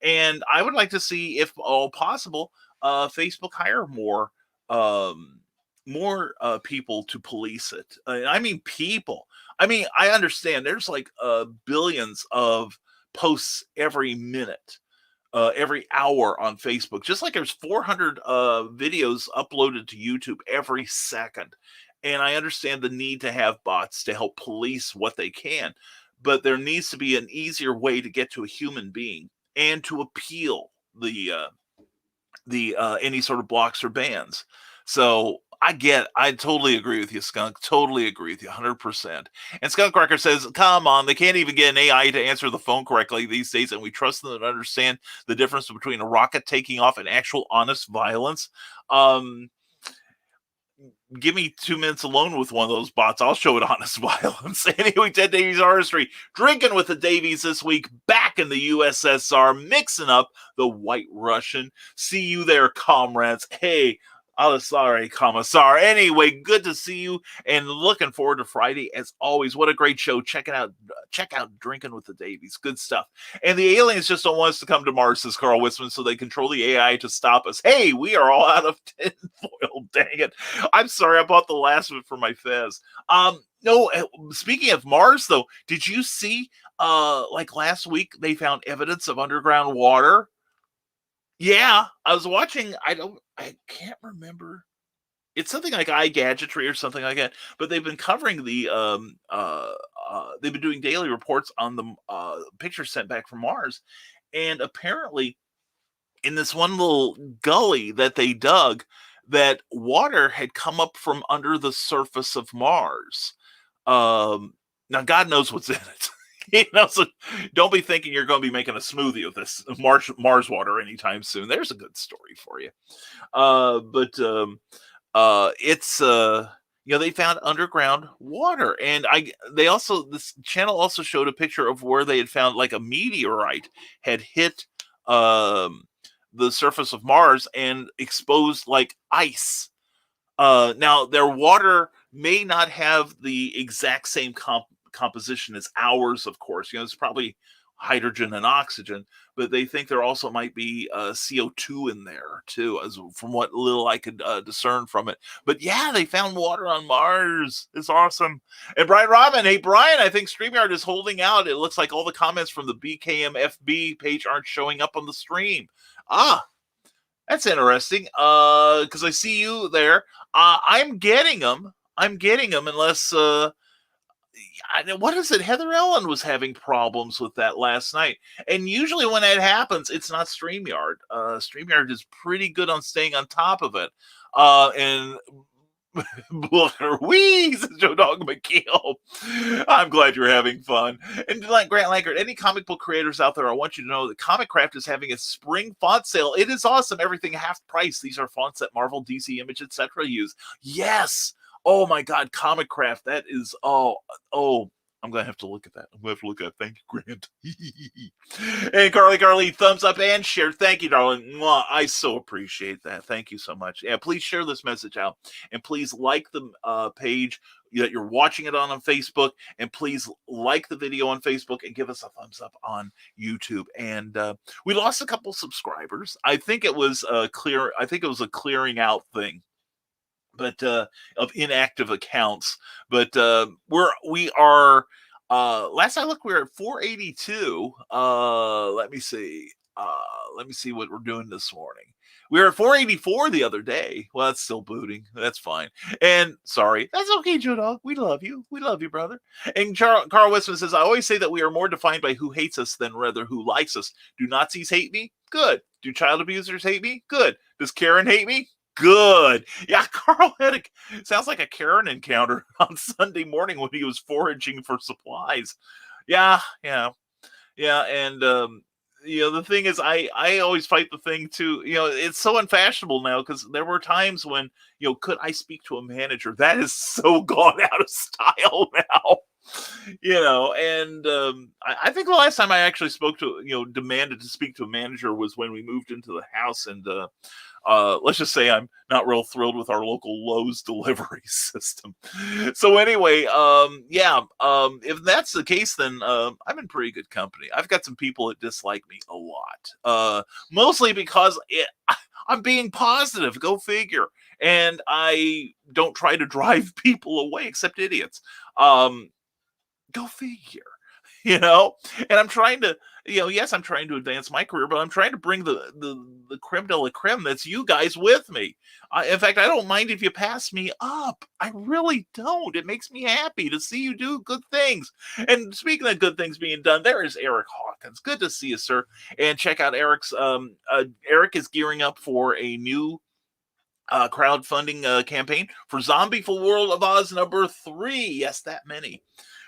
And I would like to see, if all possible, Facebook hire more people to police it. I mean, people. I mean, I understand there's like billions of posts every minute, every hour on Facebook, just like there's 400 videos uploaded to YouTube every second. And I understand the need to have bots to help police what they can, but there needs to be an easier way to get to a human being and to appeal the any sort of blocks or bans. So I totally agree with you, Skunk. Totally agree with you, 100%. And Skunk Cracker says, come on, they can't even get an AI to answer the phone correctly these days, and we trust them to understand the difference between a rocket taking off and actual honest violence. Give me 2 minutes alone with one of those bots. I'll show it honest violence. Anyway, Ted Davies Artistry, drinking with the Davies this week, back in the USSR, mixing up the White Russian. See you there, comrades. Hey, sorry, Commissar. Anyway, good to see you and looking forward to Friday as always. What a great show. Check out Drinking with the Davies. Good stuff. And the aliens just don't want us to come to Mars, says Carl Wisman, so they control the AI to stop us. Hey, we are all out of tinfoil. Dang it. I'm sorry, I bought the last of it for my fez. No, speaking of Mars, though, did you see, like last week, they found evidence of underground water? Yeah, I was watching. I can't remember. It's something like iGadgetry or something like that. But they've been covering they've been doing daily reports on the pictures sent back from Mars, and apparently, in this one little gully that they dug, that water had come up from under the surface of Mars. Now God knows what's in it. So don't be thinking you're going to be making a smoothie of this Mars water anytime soon. There's a good story for you. It's they found underground water, and this channel also showed a picture of where they had found like a meteorite had hit the surface of Mars and exposed like ice. Now their water may not have the exact same composition as ours, of course. It's probably hydrogen and oxygen, but they think there also might be CO2 in there too, as from what little I could discern from it. But yeah, they found water on Mars. It's awesome. And Brian Robin, hey Brian, I think StreamYard is holding out. It looks like all the comments from the BKMFB page aren't showing up on the stream. That's interesting. Because I see you there. I'm getting them unless what is it? Heather Ellen was having problems with that last night. And usually when that happens, it's not StreamYard. StreamYard is pretty good on staying on top of it. And says Joe Dog McKeel. I'm glad you're having fun. And like Grant Lankert, any comic book creators out there, I want you to know that Comic Craft is having a spring font sale. It is awesome. Everything half price. These are fonts that Marvel, DC, Image, etc. use. Yes. Oh my God, Comic Craft. That is I'm gonna have to look at that. I'm gonna have to look at that. Thank you, Grant. And Carly, thumbs up and share. Thank you, darling. Mwah, I so appreciate that. Thank you so much. Yeah, please share this message out, and please like the page that you're watching it on Facebook, and please like the video on Facebook and give us a thumbs up on YouTube. And we lost a couple subscribers. I think it was a clearing out thing, but of inactive accounts. But we are last I looked, we were at 482. Let me see what we're doing this morning. We were at 484 the other day. Well, that's still booting. That's fine. And sorry. That's okay, Joe Dog. We love you. We love you, brother. And Carl Westman says, I always say that we are more defined by who hates us than rather who likes us. Do Nazis hate me? Good. Do child abusers hate me? Good. Does Karen hate me? Good. Yeah, Carl had sounds like a Karen encounter on Sunday morning when he was foraging for supplies. Yeah. And, the thing is, I always fight the thing too. It's so unfashionable now because there were times when, could I speak to a manager? That is so gone out of style now. And I think the last time I actually spoke to, demanded to speak to a manager was when we moved into the house. And let's just say I'm not real thrilled with our local Lowe's delivery system. So anyway, if that's the case, then I'm in pretty good company. I've got some people that dislike me a lot, mostly because I'm being positive. Go figure. And I don't try to drive people away, except idiots. Go figure. And I'm trying to, yes, I'm trying to advance my career, but I'm trying to bring the creme de la creme that's you guys with me. In fact, I don't mind if you pass me up. I really don't. It makes me happy to see you do good things. And speaking of good things being done, there is Eric Hawkins. Good to see you, sir. And check out Eric's, Eric is gearing up for a new crowdfunding campaign for Zombie Full World of Oz #3. Yes, that many.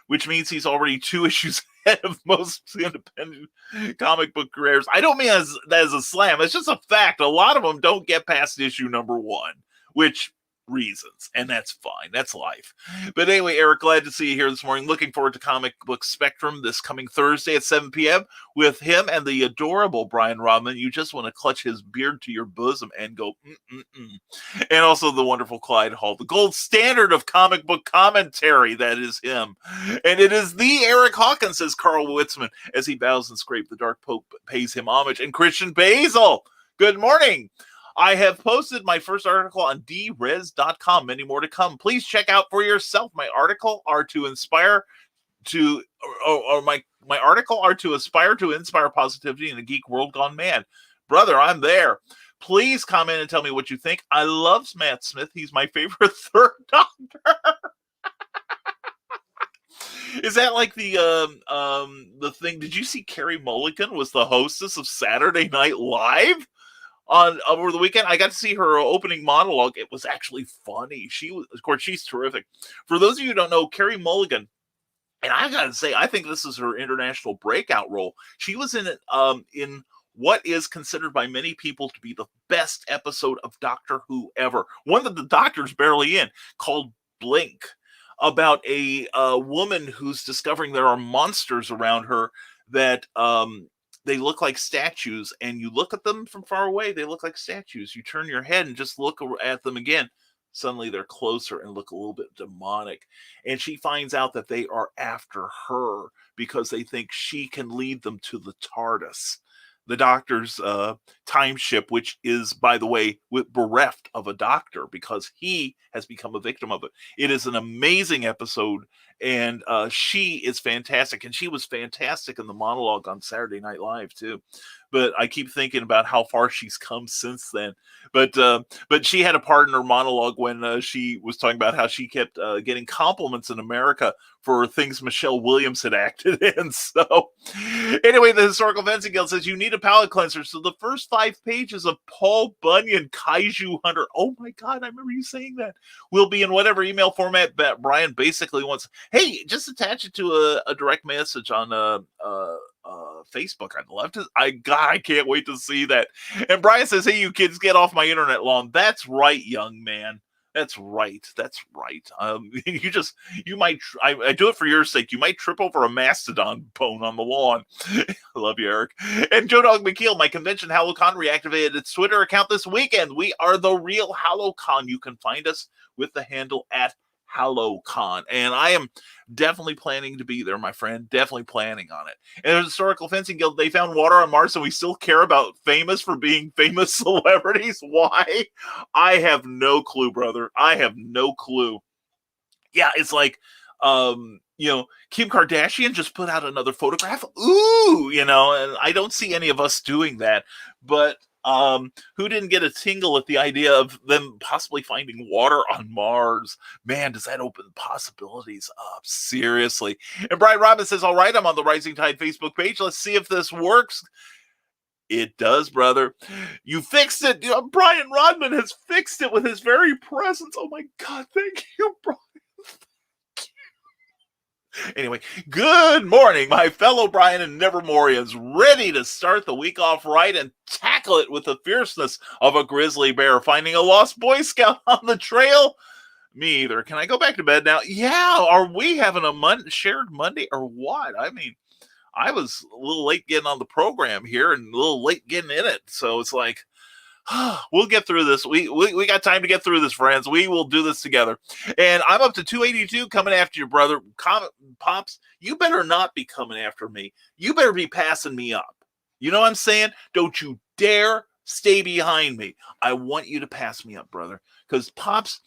Which means he's already 2 issues ahead of most independent comic book creators. I don't mean that as a slam. It's just a fact. A lot of them don't get past issue #1, which reasons, and that's fine. That's life. But anyway, Eric, glad to see you here this morning. Looking forward to Comic Book Spectrum this coming Thursday at 7 p.m. with him and the adorable Brian Rodman. You just want to clutch his beard to your bosom and go, And also the wonderful Clyde Hall, the gold standard of comic book commentary. That is him. And it is the Eric Hawkins, says Carl Witzman, as he bows and scrapes. The Dark Pope pays him homage. And Christian Basil, good morning. I have posted my first article on drez.com. Many more to come. Please check out for yourself. My article are to inspire to, or my article are to aspire to inspire positivity in a geek world gone mad. Brother, I'm there. Please comment and tell me what you think. I love Matt Smith. He's my favorite third Doctor. Is that like the thing? Did you see Carrie Mulligan was the hostess of Saturday Night Live? Over the weekend? I got to see her opening monologue. It was actually funny. Of course, she's terrific. For those of you who don't know, Carrie Mulligan, and I got to say, I think this is her international breakout role. She was in what is considered by many people to be the best episode of Doctor Who ever. One that the Doctor's barely in, called Blink, about a woman who's discovering there are monsters around her that they look like statues, and you look at them from far away, they look like statues. You turn your head and just look at them again. Suddenly they're closer and look a little bit demonic. And she finds out that they are after her because they think she can lead them to the TARDIS, the Doctor's time ship, which is, by the way, bereft of a doctor because he has become a victim of it. It is an amazing episode, and she is fantastic, and she was fantastic in the monologue on Saturday Night Live too. But I keep thinking about how far she's come since then. But she had a part in her monologue when she was talking about how she kept getting compliments in America for things Michelle Williams had acted in. So anyway, the Historical Fencing Guild says you need a palate cleanser. So the first 5 pages of Paul Bunyan, Kaiju Hunter. Oh my God, I remember you saying that. Will be in whatever email format that Brian basically wants. Hey, just attach it to a direct message on Facebook. I'd love to. I can't wait to see that. And Brian says, hey, you kids, get off my internet lawn. That's right, young man. That's right. That's right. You might, I do it for your sake. You might trip over a mastodon bone on the lawn. I love you, Eric. And Joe Dog McKeel, my convention HalloCon reactivated its Twitter account this weekend. We are the real HalloCon. You can find us with the handle at HalloCon, and I am definitely planning to be there, my friend. Definitely planning on it. And the Historical Fencing Guild, they found water on Mars, and we still care about famous for being famous celebrities. Why? I have no clue, brother. I have no clue. Yeah, it's like, Kim Kardashian just put out another photograph. Ooh, and I don't see any of us doing that. But Who didn't get a tingle at the idea of them possibly finding water on Mars? Man, does that open possibilities up? Seriously. And Brian Robin says, all right, I'm on the Rising Tide Facebook page. Let's see if this works. It does, brother. You fixed it. Brian Rodman has fixed it with his very presence. Oh, my God. Thank you, Brian. Anyway, good morning, my fellow Brian and Nevermorians, ready to start the week off right and tackle it with the fierceness of a grizzly bear finding a lost Boy Scout on the trail. Me either. Can I go back to bed now? Yeah. Are we having a shared Monday or what? I mean, I was a little late getting on the program here and a little late getting in it. So it's like, we'll get through this. We got time to get through this, friends. We will do this together. And I'm up to 282 coming after you, brother. Pops, you better not be coming after me. You better be passing me up. You know what I'm saying? Don't you dare stay behind me. I want you to pass me up, brother. Because Pops,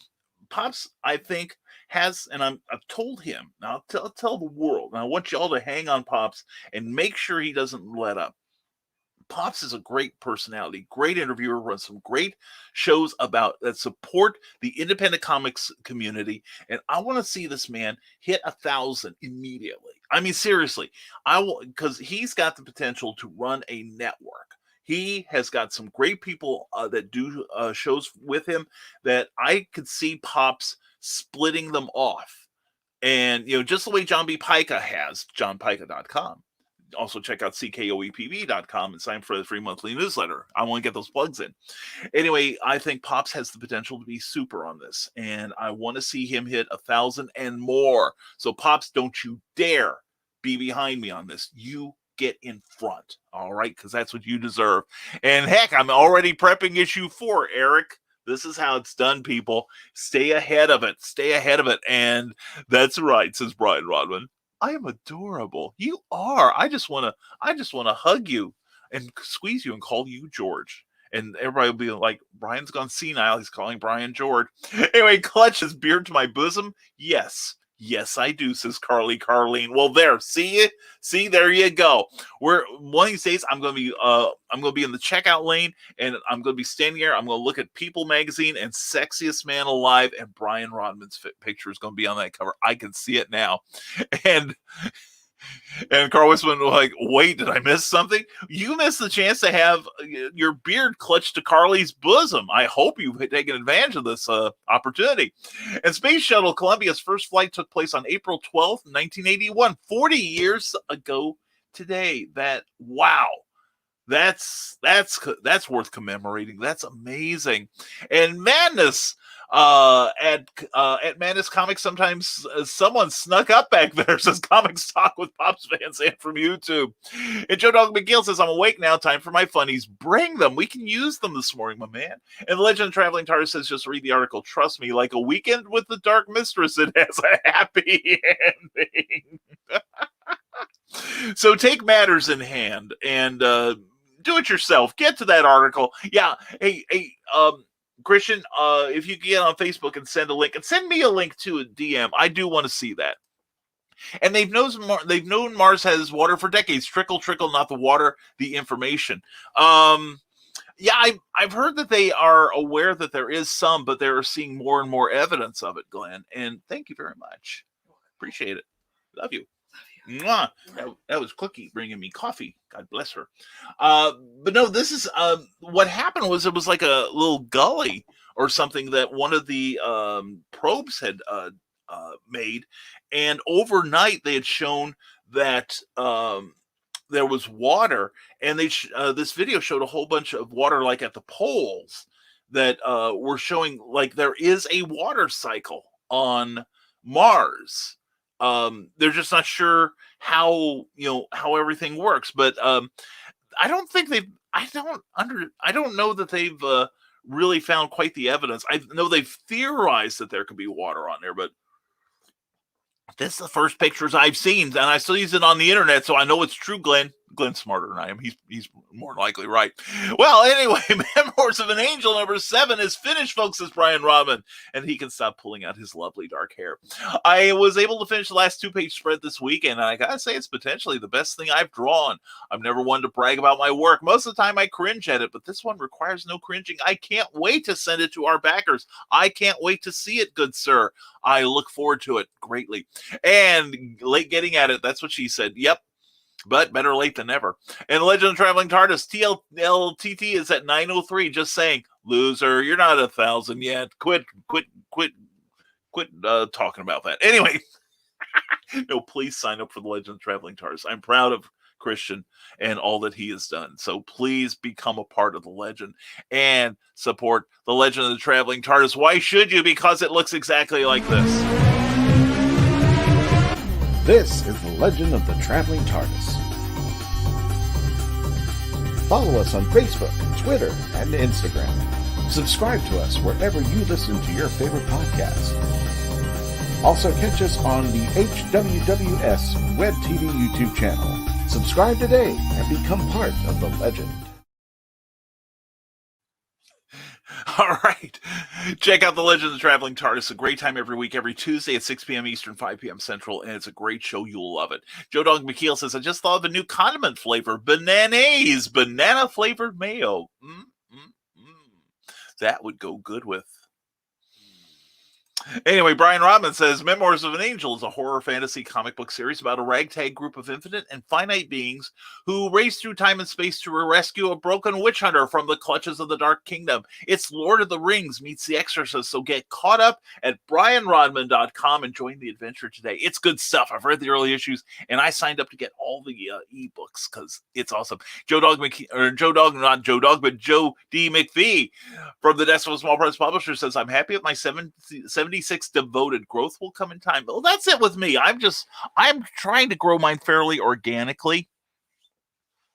I think, has, and I've told him, and I'll tell the world, and I want y'all to hang on Pops and make sure he doesn't let up. Pops is a great personality, great interviewer, runs some great shows that support the independent comics community. And I want to see this man hit 1,000 immediately. I mean, seriously, because he's got the potential to run a network. He has got some great people that do shows with him that I could see Pops splitting them off. And, just the way John B. Pica has, johnpica.com. Also check out ckoepb.com and sign for the free monthly newsletter. I want to get those plugs in. Anyway, I think Pops has the potential to be super on this, and I want to see him hit 1,000 and more. So Pops, don't you dare be behind me on this. You get in front, all right? Because that's what you deserve. And heck, I'm already prepping issue 4, Eric. This is how it's done, people. Stay ahead of it. Stay ahead of it. And that's right, says Brian Rodman. I am adorable. You are. I just want to hug you and squeeze you and call you George. And everybody will be like, Brian's gone senile. He's calling Brian George. Anyway, clutch his beard to my bosom. Yes, I do, says Carleen. Well, there, see, there you go. One of these days I'm gonna be in the checkout lane, and I'm gonna be standing there. I'm gonna look at People magazine and Sexiest Man Alive, and Brian Rodman's picture is gonna be on that cover. I can see it now, and Carl Wisman was like, wait, did I miss something? You missed the chance to have your beard clutched to Carly's bosom. I hope you've taken advantage of this opportunity. And Space Shuttle Columbia's first flight took place on April 12th, 1981, 40 years ago today. Wow. That's worth commemorating. That's amazing. And Madness at Madness Comics, sometimes someone snuck up back there, says Comics Talk with Pops fans and from YouTube. And Joe Dog McGill says, I'm awake now, time for my funnies. Bring them. We can use them this morning, my man. And the Legend of Traveling TARDIS says, just read the article. Trust me, like a weekend with the Dark Mistress, it has a happy ending. So take matters in hand and do it yourself. Get to that article. Yeah. Hey, Christian, if you get on Facebook and send a link, and send me a link to a DM. I do want to see that. And they've known Mars has water for decades. Trickle, trickle, not the water, the information. Yeah, I've heard that they are aware that there is some, but they're seeing more and more evidence of it, Glenn. And thank you very much. Appreciate it. Love you. Mwah. That was Cookie bringing me coffee. God bless her. But no, this is what happened was it was like a little gully or something that one of the probes had made, and overnight they had shown that there was water, and this video showed a whole bunch of water like at the poles that were showing like there is a water cycle on Mars. They're just not sure how everything works, but I don't think I don't know that they've really found quite the evidence. I know they've theorized that there could be water on there, but this is the first pictures I've seen, and I still use it on the internet, so I know it's true, Glenn. Glenn's smarter than I am. He's more likely right. Well, anyway, Memoirs of an Angel number 7 is finished, folks, says Brian Rodman, and he can stop pulling out his lovely dark hair. I was able to finish the last 2-page spread this week, and I gotta say it's potentially the best thing I've drawn. I'm never one to brag about my work. Most of the time I cringe at it, but this one requires no cringing. I can't wait to send it to our backers. I can't wait to see it, good sir. I look forward to it greatly. And late getting at it, that's what she said. Yep. But better late than never. And Legend of the Traveling TARDIS, TLTT is at 903, just saying, loser, you're not 1,000 yet. Quit talking about that. Anyway, no, please sign up for the Legend of the Traveling TARDIS. I'm proud of Christian and all that he has done. So please become a part of the Legend and support the Legend of the Traveling TARDIS. Why should you? Because it looks exactly like this. This is the Legend of the Traveling TARDIS. Follow us on Facebook, Twitter, and Instagram. Subscribe to us wherever you listen to your favorite podcasts. Also catch us on the HWWS Web TV YouTube channel. Subscribe today and become part of the Legend. All right. Check out The Legend of the Traveling TARDIS. A great time every week, every Tuesday at 6 p.m. Eastern, 5 p.m. Central, and it's a great show. You'll love it. Joe Dog McKeel says, I just thought of a new condiment flavor, bananas, banana-flavored mayo. That would go good with. Anyway, Brian Rodman says, Memoirs of an Angel is a horror fantasy comic book series about a ragtag group of infinite and finite beings who race through time and space to rescue a broken witch hunter from the clutches of the Dark Kingdom. It's Lord of the Rings meets The Exorcist, so get caught up at brianrodman.com and join the adventure today. It's good stuff. I've read the early issues, and I signed up to get all the ebooks because it's awesome. Joe D. McPhee from the Desk of a Small Press Publisher says, I'm happy with my 76 devoted. Growth will come in time. Well, that's it with me. I'm trying to grow mine fairly organically.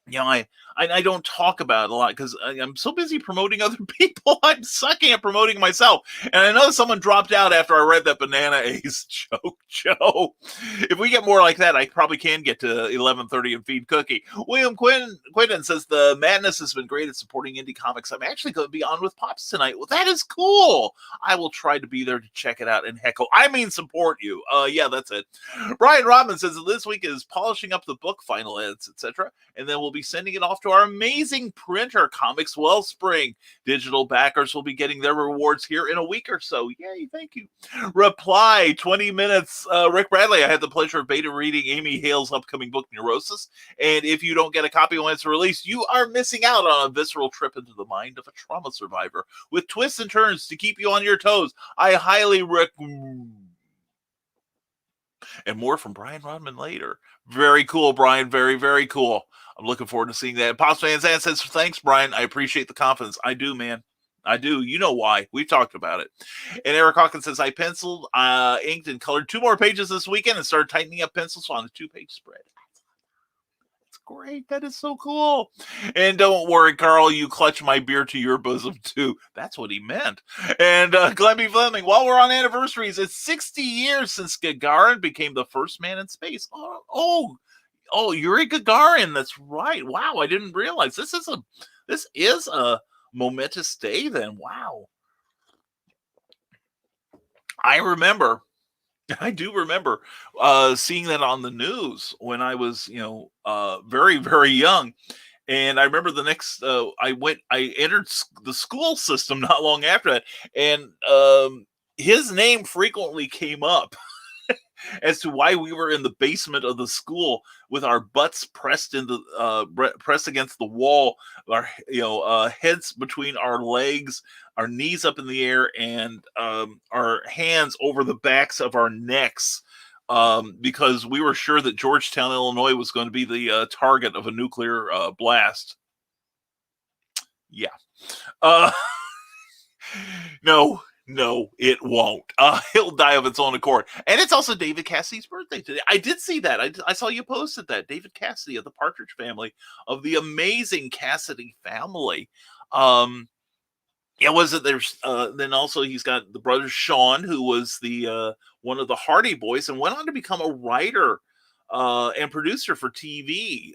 You know, I don't talk about it a lot because I'm so busy promoting other people. I'm sucking at promoting myself. And I know someone dropped out after I read that Banana Ace joke, Joe. If we get more like that, I probably can get to 11:30 and feed Cookie. William Quinton says, the madness has been great at supporting indie comics. I'm actually going to be on with Pops tonight. Well, that is cool. I will try to be there to check it out and heckle. I mean, support you. Yeah, that's it. Brian Rodman says that this week is polishing up the book, final edits, etc. And then we'll be sending it off to our amazing printer, Comics Wellspring. Digital backers will be getting their rewards here in a week or so. Yay, thank you. Reply, 20 minutes. Rick Bradley, I had the pleasure of beta reading Amy Hale's upcoming book, Neurosis. And if you don't get a copy when it's released, you are missing out on a visceral trip into the mind of a trauma survivor with twists and turns to keep you on your toes. I highly recommend. And more from Brian Rodman later. Very cool, Brian. Very, very cool. I'm looking forward to seeing that. Pops Van Zandt says, thanks, Brian. I appreciate the confidence. I do, man. I do. You know why. We've talked about it. And Eric Hawkins says, I penciled, inked, and colored 2 more pages this weekend and started tightening up pencils on a 2-page spread. It's great. That is so cool. And don't worry, Carl, you clutch my beer to your bosom, too. That's what he meant. And Glenn B. Fleming, while we're on anniversaries, it's 60 years since Gagarin became the first man in space. Oh, Yuri Gagarin. That's right. Wow, I didn't realize this is a momentous day. Then, wow. I do remember seeing that on the news when I was, very, very young. And I remember the next, I entered the school system not long after that, and his name frequently came up as to why we were in the basement of the school with our butts pressed against the wall, our heads between our legs, our knees up in the air, and our hands over the backs of our necks, because we were sure that Georgetown, Illinois, was going to be the target of a nuclear blast. Yeah. No, it won't. It'll die of its own accord. And it's also David Cassidy's birthday today. I did see that. I saw you posted that. David Cassidy of the Partridge Family, of the amazing Cassidy family. Then also he's got the brother Sean, who was the one of the Hardy Boys and went on to become a writer and producer for TV.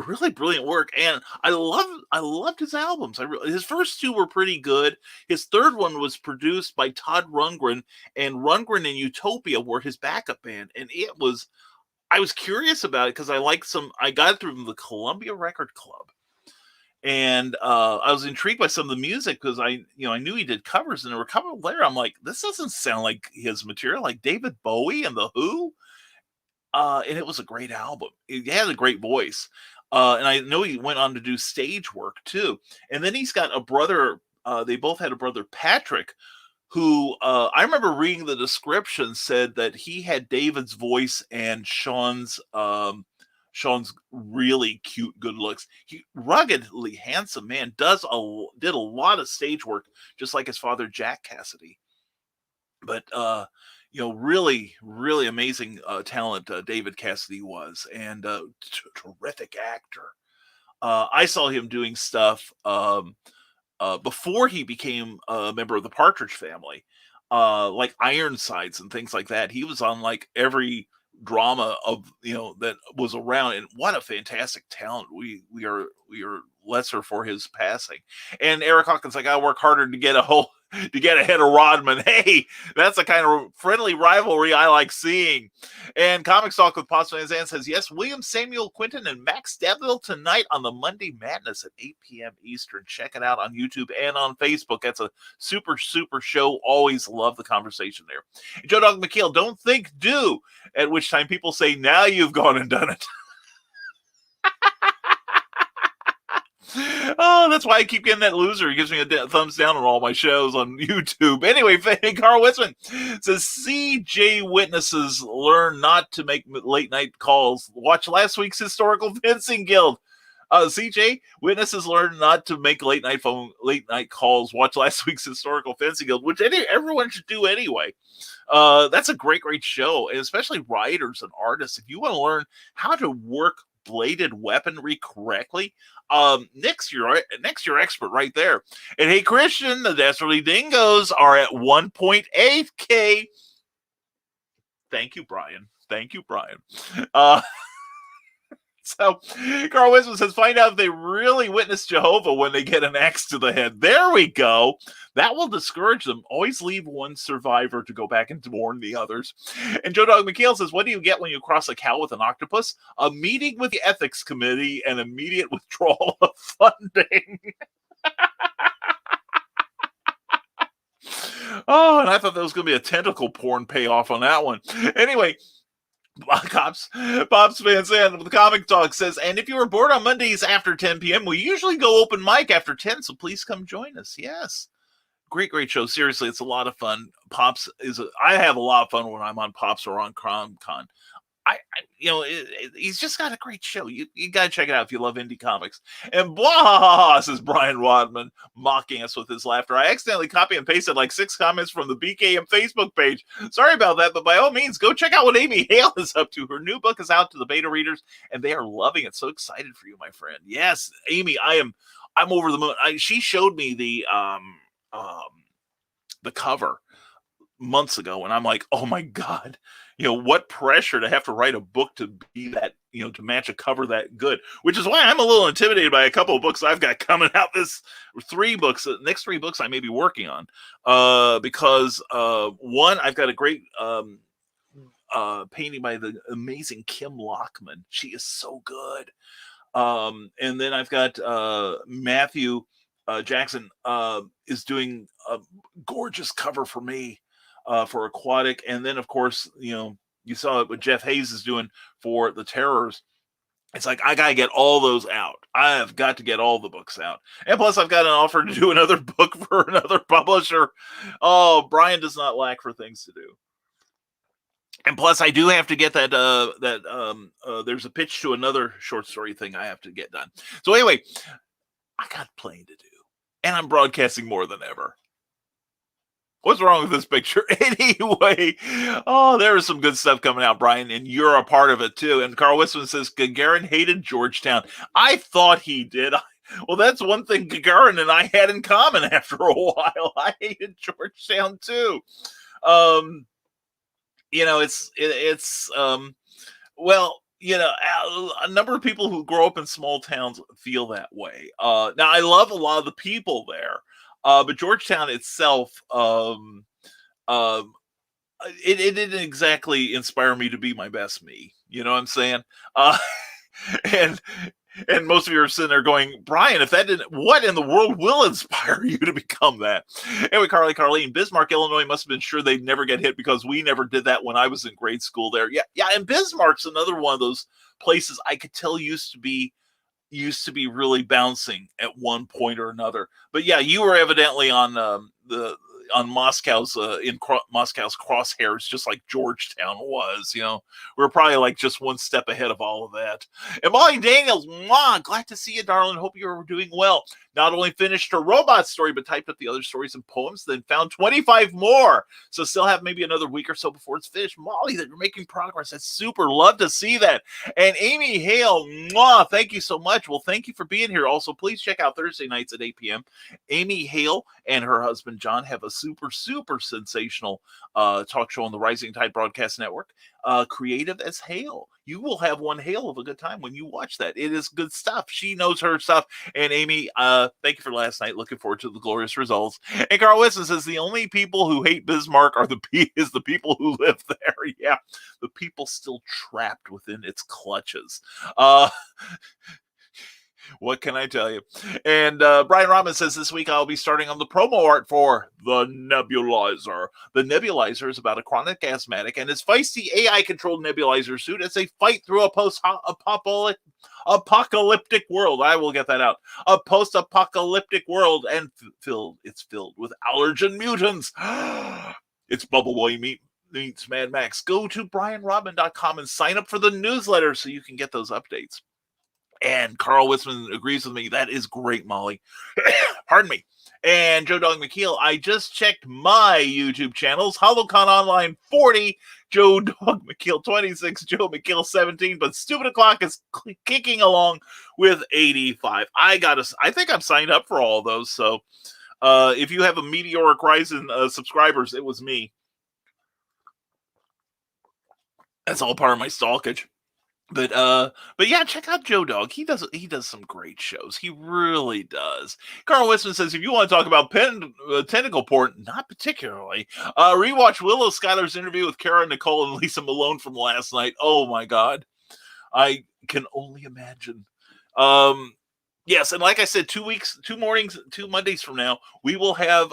really brilliant work, and I loved his albums. His first two were pretty good. His third one was produced by Todd Rundgren, and Rundgren and Utopia were his backup band, and I was curious about it because I got it through the Columbia Record Club. And I was intrigued by some of the music because I knew he did covers, and there were a couple there. I'm like, this doesn't sound like his material, like David Bowie and the Who. And it was a great album. He had a great voice. And I know he went on to do stage work too. And then he's got a brother. They both had a brother, Patrick, who I remember reading the description said that he had David's voice and Sean's really cute, good looks. He ruggedly handsome man, did a lot of stage work, just like his father, Jack Cassidy. But really, really amazing talent David Cassidy was, and terrific actor. I saw him doing stuff before he became a member of the Partridge Family, like Ironsides and things like that. He was on like every drama of that was around, and what a fantastic talent. We are lesser for his passing. And Eric Hawkins, I gotta work harder to get ahead of Rodman. Hey, that's the kind of friendly rivalry I like seeing. And Comics Talk with Pops Van Zandt says, yes, William Samuel Quinton and Max Deville tonight on the Monday Madness at 8 p.m. Eastern. Check it out on YouTube and on Facebook. That's a super, super show. Always love the conversation there. And Joe Dog McHale, don't think, do, at which time people say, now you've gone and done it. Oh, that's why I keep getting that loser. He gives me a thumbs down on all my shows on YouTube. Anyway, Carl Witzman says, CJ witnesses learn not to make late night calls. Watch last week's Historical Fencing Guild. CJ witnesses learn not to make late night calls. Watch last week's Historical Fencing Guild, which everyone should do anyway. That's a great show, and especially writers and artists. If you want to learn how to work bladed weaponry correctly, Nick's your expert right there. And hey, Christian, the Desperately Dingoes are at 1.8K. Thank you, Brian. So Carl Wisman says, find out if they really witness Jehovah when they get an axe to the head. There we go. That will discourage them. Always leave one survivor to go back and warn the others. And Joe Dog McHale says, what do you get when you cross a cow with an octopus? A meeting with the ethics committee and immediate withdrawal of funding. Oh, and I thought that was going to be a tentacle porn payoff on that one. Anyway, Pops Van Zandt with the Comic Talk says, and if you were bored on Mondays after 10 p.m., we usually go open mic after 10, so please come join us. Yes. Great show. Seriously, it's a lot of fun. I have a lot of fun when I'm on Pops or on CromCon. He's just got a great show. You got to check it out if you love indie comics. And blah, says Brian Rodman, mocking us with his laughter. I accidentally copy and pasted like 6 comments from the BKM Facebook page. Sorry about that, but by all means, go check out what Amy Hale is up to. Her new book is out to the beta readers, and they are loving it. So excited for you, my friend. Yes, Amy, I'm over the moon. She showed me the cover months ago, and I'm like, oh my God. What pressure to have to write a book to be that, to match a cover that good, which is why I'm a little intimidated by a couple of books I've got coming out. Next 3 books I may be working on, because one, I've got a great painting by the amazing Kim Lockman. She is so good. And then I've got Matthew Jackson is doing a gorgeous cover for me. For Aquatic, and then of course, you saw it what Jeff Hayes is doing for the Terrors. It's like I gotta get all those out. I have got to get all the books out, and plus I've got an offer to do another book for another publisher. Oh, Brian does not lack for things to do. And plus, I do have to get that. There's a pitch to another short story thing I have to get done. So anyway, I got plenty to do, and I'm broadcasting more than ever. What's wrong with this picture? Anyway, there is some good stuff coming out, Brian, and you're a part of it too. And Carl Wisman says Gagarin hated Georgetown. I thought he did. Well, that's one thing Gagarin and I had in common after a while. I hated Georgetown too. Well, a number of people who grow up in small towns feel that way. Now, I love a lot of the people there, but Georgetown itself, um, it didn't exactly inspire me to be my best me. You know what I'm saying? And and most of you are sitting there going, Brian, if that didn't, what in the world will inspire you to become that? Anyway, Carlene, Bismarck, Illinois must have been sure they'd never get hit because we never did that when I was in grade school there. Yeah, and Bismarck's another one of those places I could tell used to be really bouncing at one point or another. But yeah, you were evidently on Moscow's Moscow's crosshairs, just like Georgetown was. We're probably like just one step ahead of all of that. And Molly Daniels, glad to see you, darling. Hope you're doing well. Not only finished her robot story, but typed up the other stories and poems, then found 25 more. So still have maybe another week or so before it's finished. Molly, that you're making progress. That's super. Love to see that. And Amy Hale, thank you so much. Well, thank you for being here. Also, please check out Thursday nights at 8 p.m. Amy Hale and her husband, John, have a super, super sensational talk show on the Rising Tide Broadcast Network. Creative as Hale. You will have one hell of a good time when you watch that. It is good stuff. She knows her stuff. And Amy, thank you for last night. Looking forward to the glorious results. And Carl Wilson says the only people who hate Bismarck are the people who live there. Yeah, the people still trapped within its clutches. What can I tell you? And Brian Robin says this week I'll be starting on the promo art for The Nebulizer. The Nebulizer is about a chronic asthmatic and his feisty AI-controlled nebulizer suit as they fight through a post-apocalyptic world. I will get that out. A post-apocalyptic world, and it's filled with allergen mutants. It's Bubble Boy meets Mad Max. Go to brianrobin.com and sign up for the newsletter so you can get those updates. And Carl Witzman agrees with me. That is great, Molly. Pardon me. And Joe Dog McKeel, I just checked my YouTube channels. HoloCon Online 40, Joe Dog McKeel 26, Joe McKeel 17, but Stupid O'Clock is kicking along with 85. I think I'm signed up for all of those. So if you have a meteoric rise in subscribers, it was me. That's all part of my stalkage. But yeah, check out Joe Dog. He does some great shows. He really does. Carl Westman says if you want to talk about tentacle porn, not particularly. Rewatch Willow Schuyler's interview with Kara, Nicole, and Lisa Malone from last night. Oh my God, I can only imagine. Yes, and like I said, 2 Mondays from now, we will have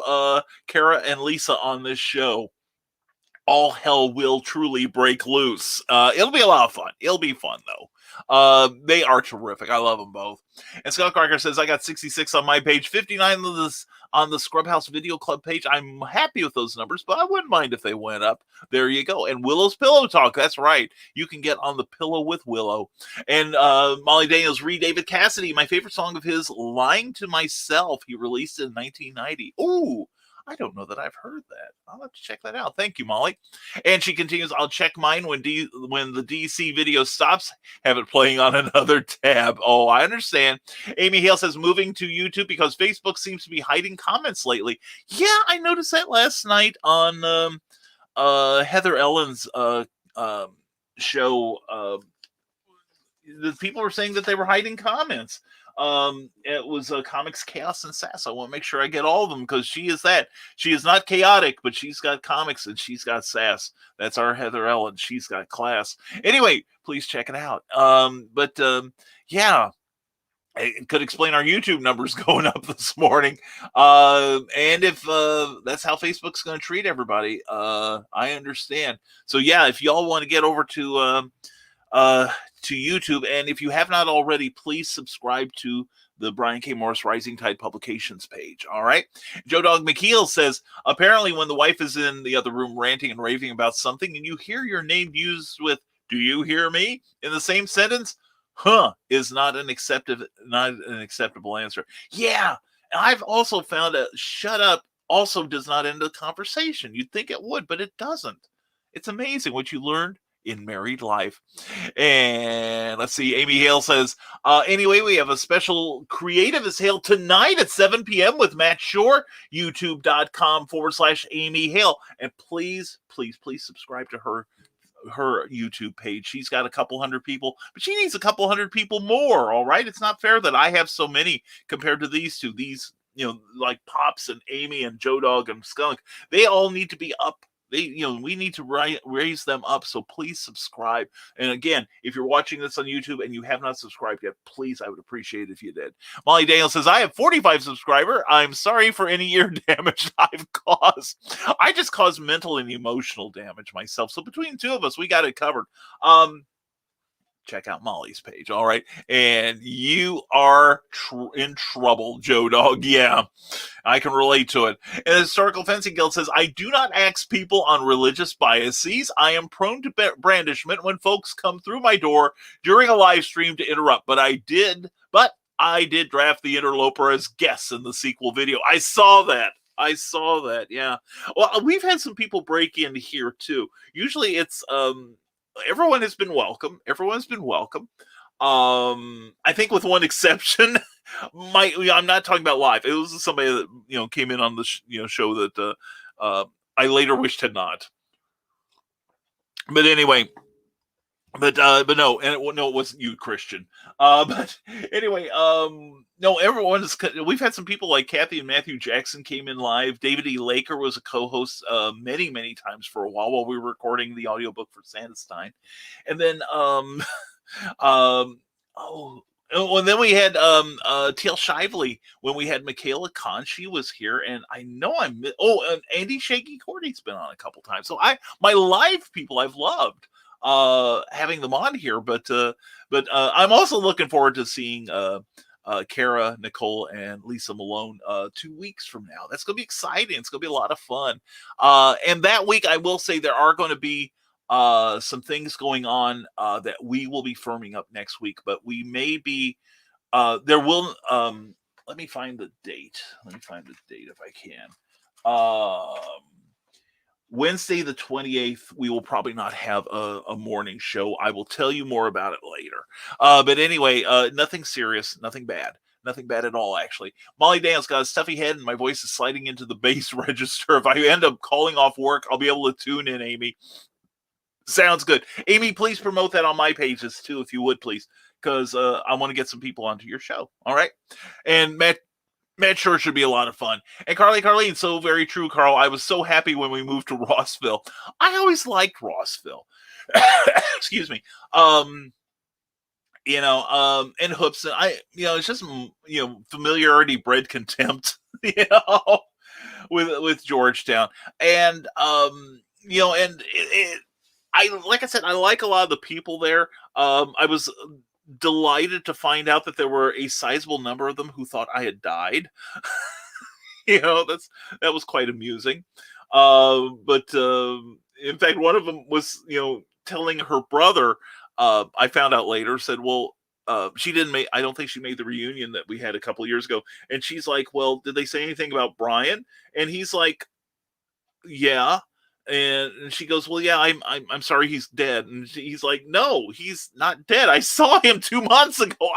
Kara and Lisa on this show. All hell will truly break loose. It'll be a lot of fun. It'll be fun, though. They are terrific. I love them both. And Scott Cracker says, I got 66 on my page, 59 on the Scrubhouse Video Club page. I'm happy with those numbers, but I wouldn't mind if they went up. There you go. And Willow's Pillow Talk. That's right. You can get on the pillow with Willow. And Molly Daniels, read David Cassidy. My favorite song of his, Lying to Myself. He released it in 1990. Ooh. I don't know that I've heard that. I'll have to check that out. Thank you, Molly. And she continues, I'll check mine when the DC video stops. Have it playing on another tab. Oh, I understand. Amy Hale says, moving to YouTube because Facebook seems to be hiding comments lately. Yeah, I noticed that last night on Heather Ellen's show. The people were saying that they were hiding comments. It was Comics, Chaos, and Sass. I want to make sure I get all of them because she is that. She is not chaotic, but she's got comics and she's got sass. That's our Heather Ellen. She's got class. Anyway, please check it out. Yeah, it could explain our YouTube numbers going up this morning. And if that's how Facebook's going to treat everybody, I understand. So yeah, if y'all want to get over to YouTube, and if you have not already, please subscribe to the Brian K. Morris Rising Tide Publications page. All right. Joe Dog McKeel says, apparently when the wife is in the other room ranting and raving about something and you hear your name used with, do you hear me? In the same sentence, is not an acceptable answer. Yeah. I've also found that shut up also does not end the conversation. You'd think it would, but it doesn't. It's amazing what you learned in married life. And let's see, Amy Hale says, anyway, we have a special Creative as Hale tonight at 7 p.m. with Matt Shore, youtube.com/Amy Hale. And please, please, please subscribe to her her YouTube page. She's got a couple hundred people, but she needs a couple hundred people more. All right, it's not fair that I have so many compared to these two. These, like Pops and Amy and Joe Dog and Skunk, they all need to be up. We need to raise them up. So please subscribe. And again, if you're watching this on YouTube and you have not subscribed yet, please, I would appreciate it if you did. Molly Daniel says, I have 45 subscribers. I'm sorry for any ear damage I've caused. I just caused mental and emotional damage myself. So between the two of us, we got it covered. Check out Molly's page, all right? And you are in trouble, Joe Dog. Yeah, I can relate to it. And the Historical Fencing Guild says, I do not ask people on religious biases. I am prone to brandishment when folks come through my door during a live stream to interrupt. But I did draft the interloper as guests in the sequel video. I saw that, yeah. Well, we've had some people break in here, too. Usually it's... Everyone has been welcome. I think with one exception, I'm not talking about live. It was somebody that came in on the show that I later wished had not. But anyway, but no, and it wasn't you, Christian. But anyway, no, everyone is. We've had some people like Kathy and Matthew Jackson came in live. David E. Laker was a co-host many times for a while we were recording the audiobook for Santastein. And then and then we had T.L. Shively when we had Michaela Kahn. She was here, and I know and Andy Shaky Cordy's been on a couple times. So my live people I've loved having them on here, but I'm also looking forward to seeing Kara, Nicole, and Lisa Malone 2 weeks from now. That's going to be exciting. It's going to be a lot of fun. And that week, I will say there are going to be some things going on that we will be firming up next week, but we may be, there will, let me find the date. If I can. Wednesday the 28th, we will probably not have a morning show. I will tell you more about it later. But anyway, nothing serious, nothing bad at all, actually. Molly Daniels got a stuffy head and my voice is sliding into the bass register. If I end up calling off work, I'll be able to tune in, Amy. Sounds good. Amy, please promote that on my pages too, if you would, please, because I want to get some people onto your show. All right. And Matt sure should be a lot of fun. And Carleen, so very true, Carl. I was so happy when we moved to Rossville. I always liked Rossville. Excuse me. And Hoopson, it's just, familiarity bred contempt, with Georgetown. And, like I said, I like a lot of the people there. I was delighted to find out that there were a sizable number of them who thought I had died. That was quite amusing. But in fact, one of them was, telling her brother, I found out later, said, well, she didn't make, I don't think she made the reunion that we had a couple of years ago. And she's like, well, did they say anything about Brian? And he's like, yeah. And she goes, well, yeah, I'm sorry he's dead. And he's like, no, he's not dead. I saw him 2 months ago.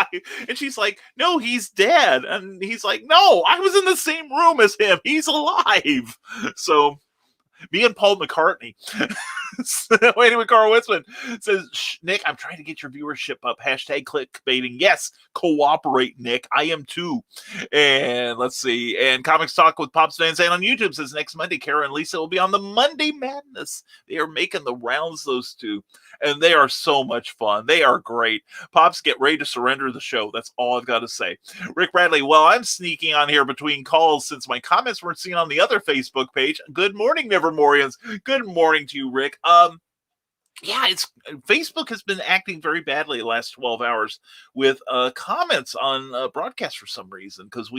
And she's like, no, he's dead. And he's like, no, I was in the same room as him. He's alive. So me and Paul McCartney. Anyway, Carl Witzman says, Nick, I'm trying to get your viewership up. Hashtag clickbaiting. Yes, cooperate, Nick. I am too. And let's see. And Comics Talk with Pops Van Zandt on YouTube says next Monday, Kara and Lisa will be on the Monday Madness. They are making the rounds, those two. And they are so much fun. They are great. Pops, get ready to surrender the show. That's all I've got to say. Rick Bradley, well, I'm sneaking on here between calls since my comments weren't seen on the other Facebook page. Good morning, Nevermorians. Good morning to you, Rick. Yeah, Facebook has been acting very badly the last 12 hours with comments on broadcasts for some reason, because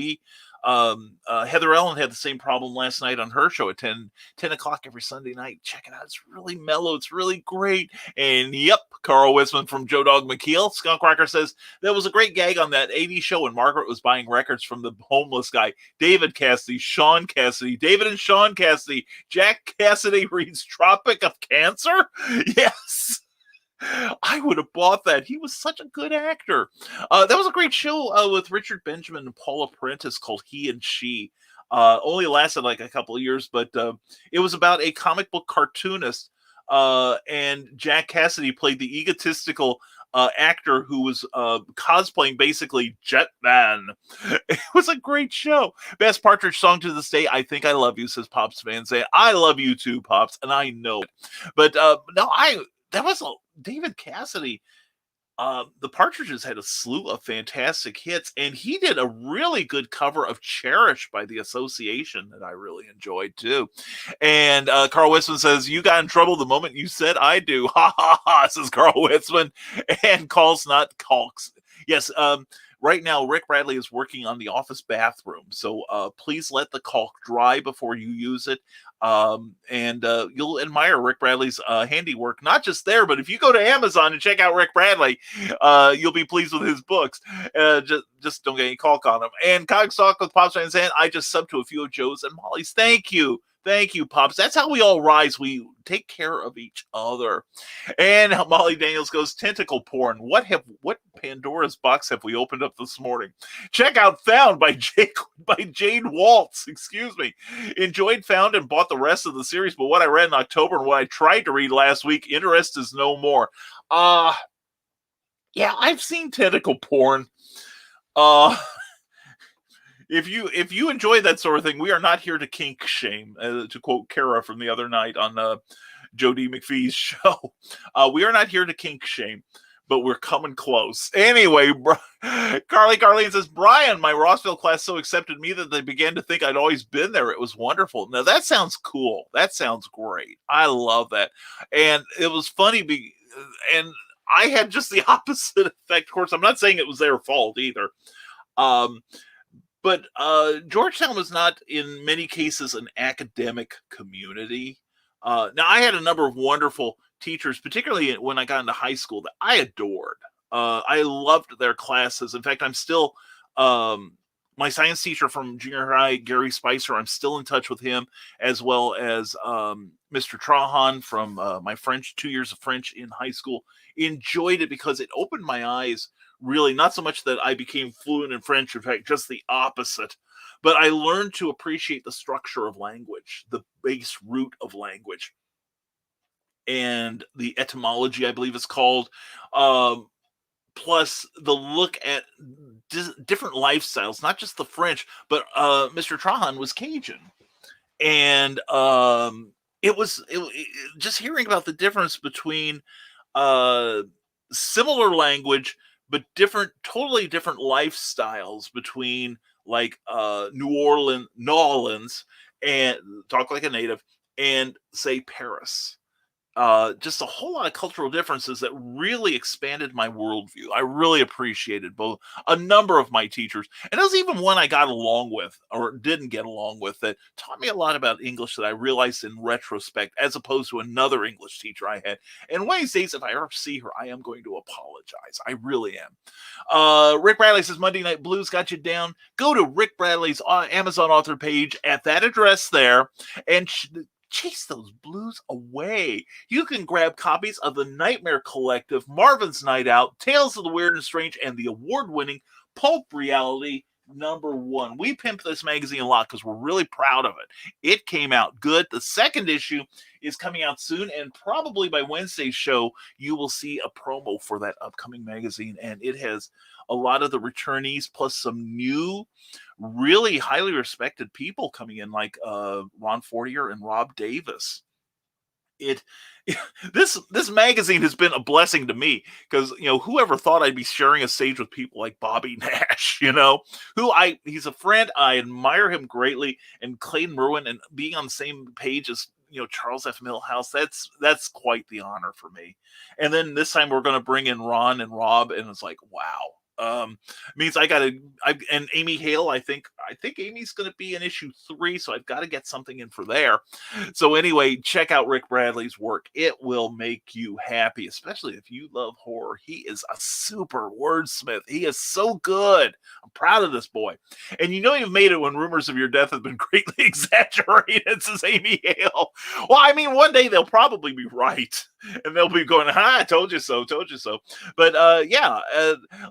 Heather Ellen had the same problem last night on her show at 10 o'clock every Sunday night. Check it out. It's really mellow. It's really great. And yep, Carl Wisman from Joe Dog McKeel. Skunk Rocker says, there was a great gag on that 80s show when Margaret was buying records from the homeless guy. David Cassidy, Sean Cassidy, David and Sean Cassidy. Jack Cassidy reads Tropic of Cancer? Yes. I would have bought that. He was such a good actor. That was a great show with Richard Benjamin and Paula Prentice called He and She. Only lasted like a couple of years, but it was about a comic book cartoonist and Jack Cassidy played the egotistical actor who was cosplaying basically Jetman. It was a great show. Best Partridge song to this day, I Think I Love You, says Pops Van Zandt. I love you too, Pops, and I know it. But no, that was David Cassidy. The Partridges had a slew of fantastic hits, and he did a really good cover of Cherish by the Association that I really enjoyed too. And Carl Witzman says, you got in trouble the moment you said I do. Ha ha ha, says Carl Witzman. And calls not calks. Yes, right now Rick Bradley is working on the office bathroom, so please let the caulk dry before you use it. And you'll admire Rick Bradley's handiwork, not just there, but if you go to Amazon and check out Rick Bradley, you'll be pleased with his books. Just don't get any caulk on them. And Cogstalk with Pops Van Zandt, I just subbed to a few of Joe's and Molly's. Thank you, Pops. That's how we all rise. We take care of each other. And Molly Daniels goes, tentacle porn. What Pandora's box have we opened up this morning? Check out Found by Jade Waltz. Excuse me. Enjoyed Found and bought the rest of the series, but what I read in October and what I tried to read last week, interest is no more. Yeah, I've seen tentacle porn. If you enjoy that sort of thing, we are not here to kink shame, to quote Kara from the other night on Joe D. McPhee's show. We are not here to kink shame, but we're coming close. Anyway, Carlene says, Brian, my Rossville class so accepted me that they began to think I'd always been there. It was wonderful. Now, that sounds cool. That sounds great. I love that. And it was funny, and I had just the opposite effect. Of course, I'm not saying it was their fault either. But Georgetown was not, in many cases, an academic community. Now, I had a number of wonderful teachers, particularly when I got into high school, that I adored. I loved their classes. In fact, I'm still, my science teacher from junior high, Gary Spicer, I'm still in touch with him, as well as Mr. Trahan from my 2 years of French in high school. Enjoyed it because it opened my eyes. Really, not so much that I became fluent in French, in fact, just the opposite. But I learned to appreciate the structure of language, the base root of language, and the etymology, I believe it's called, plus the look at different lifestyles, not just the French, but Mr. Trahan was Cajun. And it was just hearing about the difference between similar language, but totally different lifestyles between like New Orleans, and talk like a native, and say Paris. Just a whole lot of cultural differences that really expanded my worldview. I really appreciated a number of my teachers. And there was even one I got along with, or didn't get along with, that taught me a lot about English that I realized in retrospect, as opposed to another English teacher I had. And one of these days, if I ever see her, I am going to apologize. I really am. Rick Bradley says, Monday Night Blues got you down. Go to Rick Bradley's Amazon author page at that address there, and chase those blues away. You can grab copies of The Nightmare Collective, Marvin's Night Out, Tales of the Weird and Strange, and the award-winning Pulp Reality #1. We pimp this magazine a lot because we're really proud of it. It came out good. The second issue is coming out soon, and probably by Wednesday's show, you will see a promo for that upcoming magazine, and it has a lot of the returnees plus some new, really highly respected people coming in, like Ron Fortier and Rob Davis. This magazine has been a blessing to me, because whoever thought I'd be sharing a stage with people like Bobby Nash, he's a friend. I admire him greatly, and Clayton Merwin, and being on the same page as Charles F. Milhouse, that's quite the honor for me. And then this time we're going to bring in Ron and Rob, and it's like, wow. Means and Amy Hale, I think Amy's going to be in issue 3, so I've got to get something in for there. So anyway, check out Rick Bradley's work. It will make you happy, especially if you love horror. He is a super wordsmith. He is so good. I'm proud of this boy. And you've made it when rumors of your death have been greatly exaggerated, says Amy Hale. Well, I mean, one day they'll probably be right, and they'll be going, "Ha, told you so, told you so." But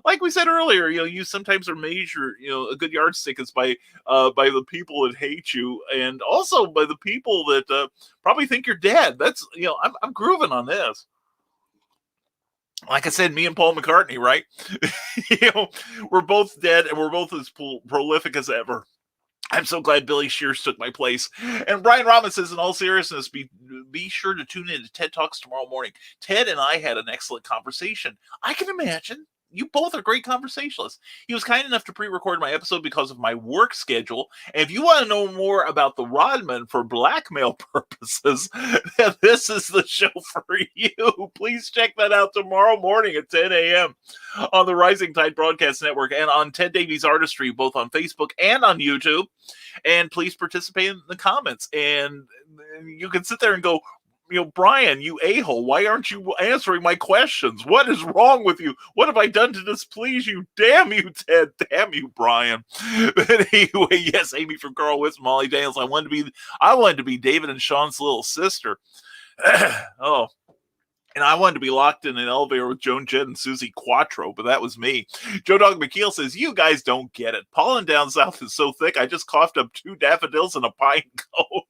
like we said earlier, you sometimes are measured. A good yardstick is by the people that hate you, and also by the people that probably think you're dead. That's I'm grooving on this. Like I said, me and Paul McCartney, right? We're both dead, and we're both as prolific as ever. I'm so glad Billy Shears took my place. And Brian Robin says, in all seriousness, be sure to tune in to TED Talks tomorrow morning. Ted and I had an excellent conversation. I can imagine. You both are great conversationalists. He was kind enough to pre-record my episode because of my work schedule. And if you want to know more about the Rodman for blackmail purposes, then this is the show for you. Please check that out tomorrow morning at 10 a.m. on the Rising Tide Broadcast Network and on Ted Davies Artistry, both on Facebook and on YouTube. And please participate in the comments. And you can sit there and go, Brian, you a-hole, why aren't you answering my questions? What is wrong with you? What have I done to displease you? Damn you, Ted. Damn you, Brian. But anyway, yes, Amy from Carl Witz, Molly Daniels. I wanted to be David and Sean's little sister. Oh. And I wanted to be locked in an elevator with Joan Jett and Susie Quattro, but that was me. Joe Dog McKeel says, you guys don't get it. Pollen down south is so thick, I just coughed up 2 daffodils and a pine cone.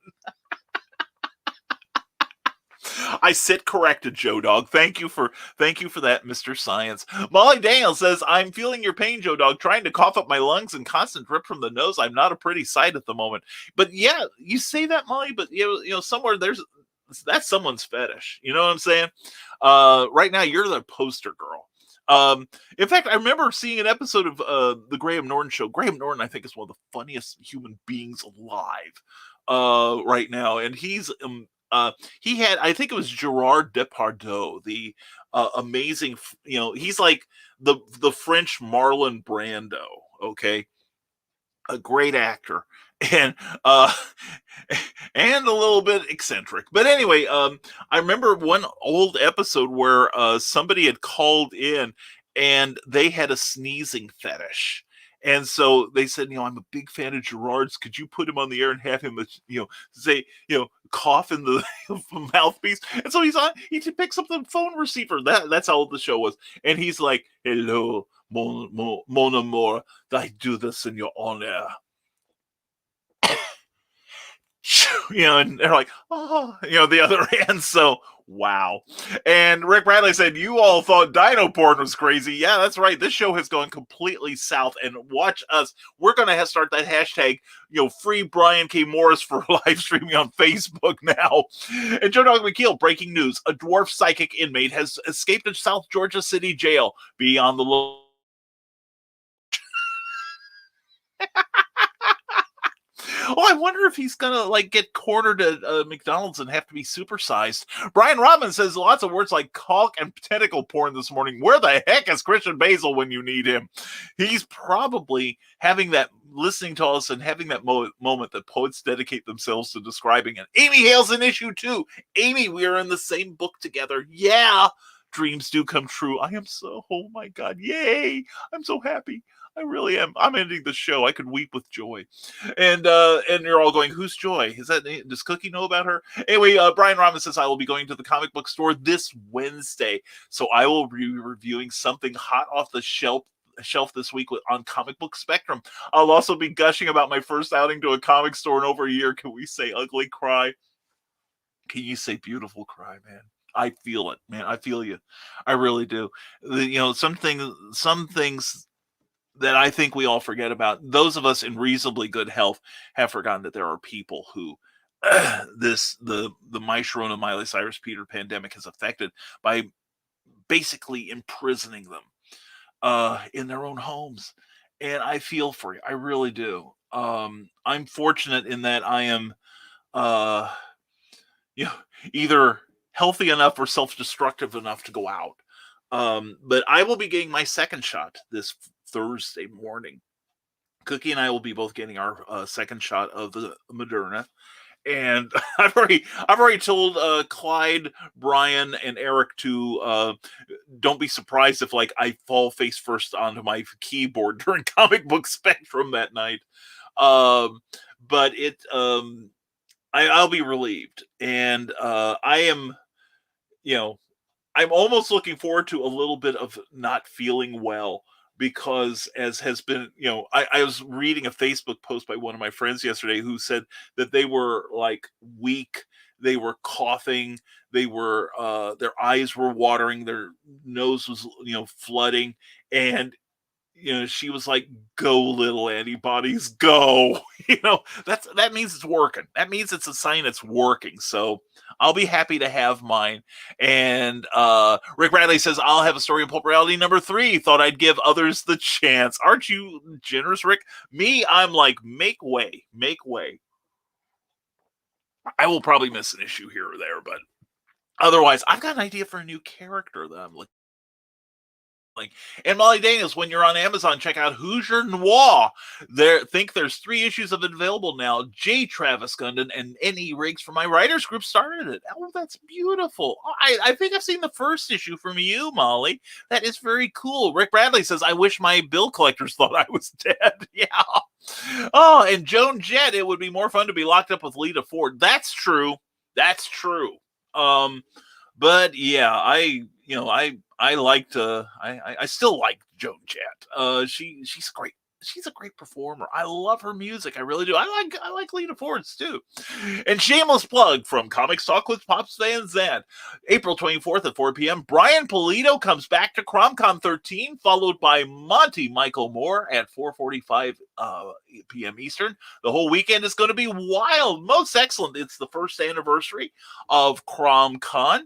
I sit corrected, Joe Dog. Thank you for that, Mr. Science. Molly Daniel says, I'm feeling your pain, Joe Dog, trying to cough up my lungs and constant drip from the nose. I'm not a pretty sight at the moment. But yeah, you say that, Molly, but somewhere that's someone's fetish. You know what I'm saying? Right now, you're the poster girl. In fact, I remember seeing an episode of the Graham Norton show. Graham Norton, I think, is one of the funniest human beings alive right now. And he had, I think it was Gerard Depardieu, the amazing, he's like the French Marlon Brando, okay? A great actor. And and a little bit eccentric. But anyway, I remember one old episode where somebody had called in and they had a sneezing fetish. And so they said, I'm a big fan of Gerard's. Could you put him on the air and have him, say, cough in the mouthpiece? And so he picks up the phone receiver. That's how old the show was. And he's like, hello, mon amour, I do this in your honor. And they're like, oh, the other end. So, wow. And Rick Bradley said, you all thought dino porn was crazy. Yeah, that's right. This show has gone completely south. And watch us. We're going to start that hashtag, free Brian K. Morris for live streaming on Facebook now. And Joe Dog McKeel, breaking news. A dwarf psychic inmate has escaped a South Georgia City jail. Be on the look. Oh, I wonder if he's gonna get cornered at McDonald's and have to be supersized. Brian Robin says lots of words like caulk and tentacle porn this morning. Where the heck is Christian Basil when you need him? He's probably listening to us and having that moment that poets dedicate themselves to describing it. Amy Hale's an issue too. Amy, we are in the same book together. Yeah, dreams do come true. I am so, oh my God, yay! I'm so happy. I really am. I'm ending the show. I could weep with joy. And you're all going, who's Joy? Does Cookie know about her? Anyway, Brian Robin says, I will be going to the comic book store this Wednesday. So I will be reviewing something hot off the shelf this week on Comic Book Spectrum. I'll also be gushing about my first outing to a comic store in over a year. Can we say ugly cry? Can you say beautiful cry, man? I feel it, man. I feel you. I really do. Some things that I think we all forget about. Those of us in reasonably good health have forgotten that there are people who the My Sharona, Miley Cyrus, Peter pandemic has affected by basically imprisoning them in their own homes. And I feel for you. I really do. I'm fortunate in that I am either healthy enough or self-destructive enough to go out. But I will be getting my second shot this Thursday morning. Cookie and I will be both getting our second shot of the Moderna, and I've already told Clyde, Brian, and Eric to don't be surprised if I fall face first onto my keyboard during Comic Book Spectrum that night. But I'll be relieved, and I am, you know, I'm almost looking forward to a little bit of not feeling well because, as has been, I was reading a Facebook post by one of my friends yesterday who said that they were like weak, they were coughing, they were their eyes were watering, their nose was flooding, and she was like, "Go, little antibodies, go!" That means it's working. That means it's a sign it's working. So I'll be happy to have mine. And Rick Bradley says, "I'll have a story in Pulp Reality number 3. Thought I'd give others the chance." Aren't you generous, Rick? Me, I'm like, make way, make way. I will probably miss an issue here or there, but otherwise, I've got an idea for a new character that I'm looking. And Molly Daniels, when you're on Amazon, check out Hoosier Noir. There's 3 issues of it available now. J. Travis Gundon and N.E. Riggs from my writers group started it. Oh, that's beautiful. I think I've seen the first issue from you, Molly. That is very cool. Rick Bradley says, "I wish my bill collectors thought I was dead." Yeah. Oh, and Joan Jett, "It would be more fun to be locked up with Lita Ford." That's true. That's true. But yeah, I still like Joan Jett. She's great. She's a great performer. I love her music. I really do. I like Lita Ford's too. And shameless plug from Comics Talk with Pops Van Zandt. April 24th at 4 p.m. Brian Polito comes back to CromCon 13, followed by Monty Michael Moore at 4:45 p.m. Eastern. The whole weekend is going to be wild. Most excellent. It's the first anniversary of CromCon.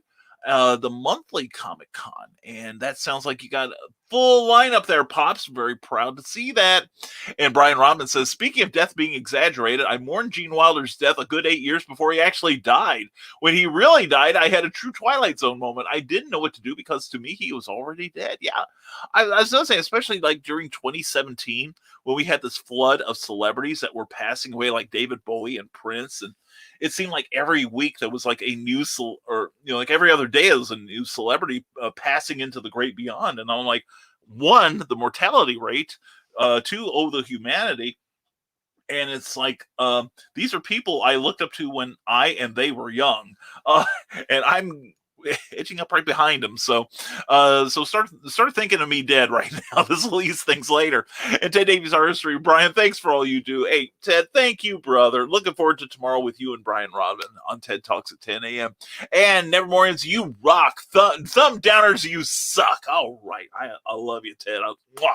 The monthly Comic Con, and that sounds like you got a full lineup there, Pops. Very proud to see that. And Brian Rodman says, "Speaking of death being exaggerated, I mourned Gene Wilder's death a good 8 years before he actually died. When he really died, I had a true Twilight Zone moment. I didn't know what to do because to me, he was already dead." Yeah, I was going to say, especially like during 2017, when we had this flood of celebrities that were passing away, like David Bowie and Prince, and it seemed like every week there was like a new, like every other day there was a new celebrity passing into the great beyond. And I'm like, 1, the mortality rate, 2, the humanity. And it's like, these are people I looked up to when I and they were young. And I'm itching up right behind him. So start thinking of me dead right now. This will ease things later. And Ted Davies, our history. Brian, thanks for all you do. Hey, Ted, thank you, brother. Looking forward to tomorrow with you and Brian Rodman on TED Talks at 10 a.m. And Nevermorians, you rock. Thumb downers, you suck. All right. I love you, Ted.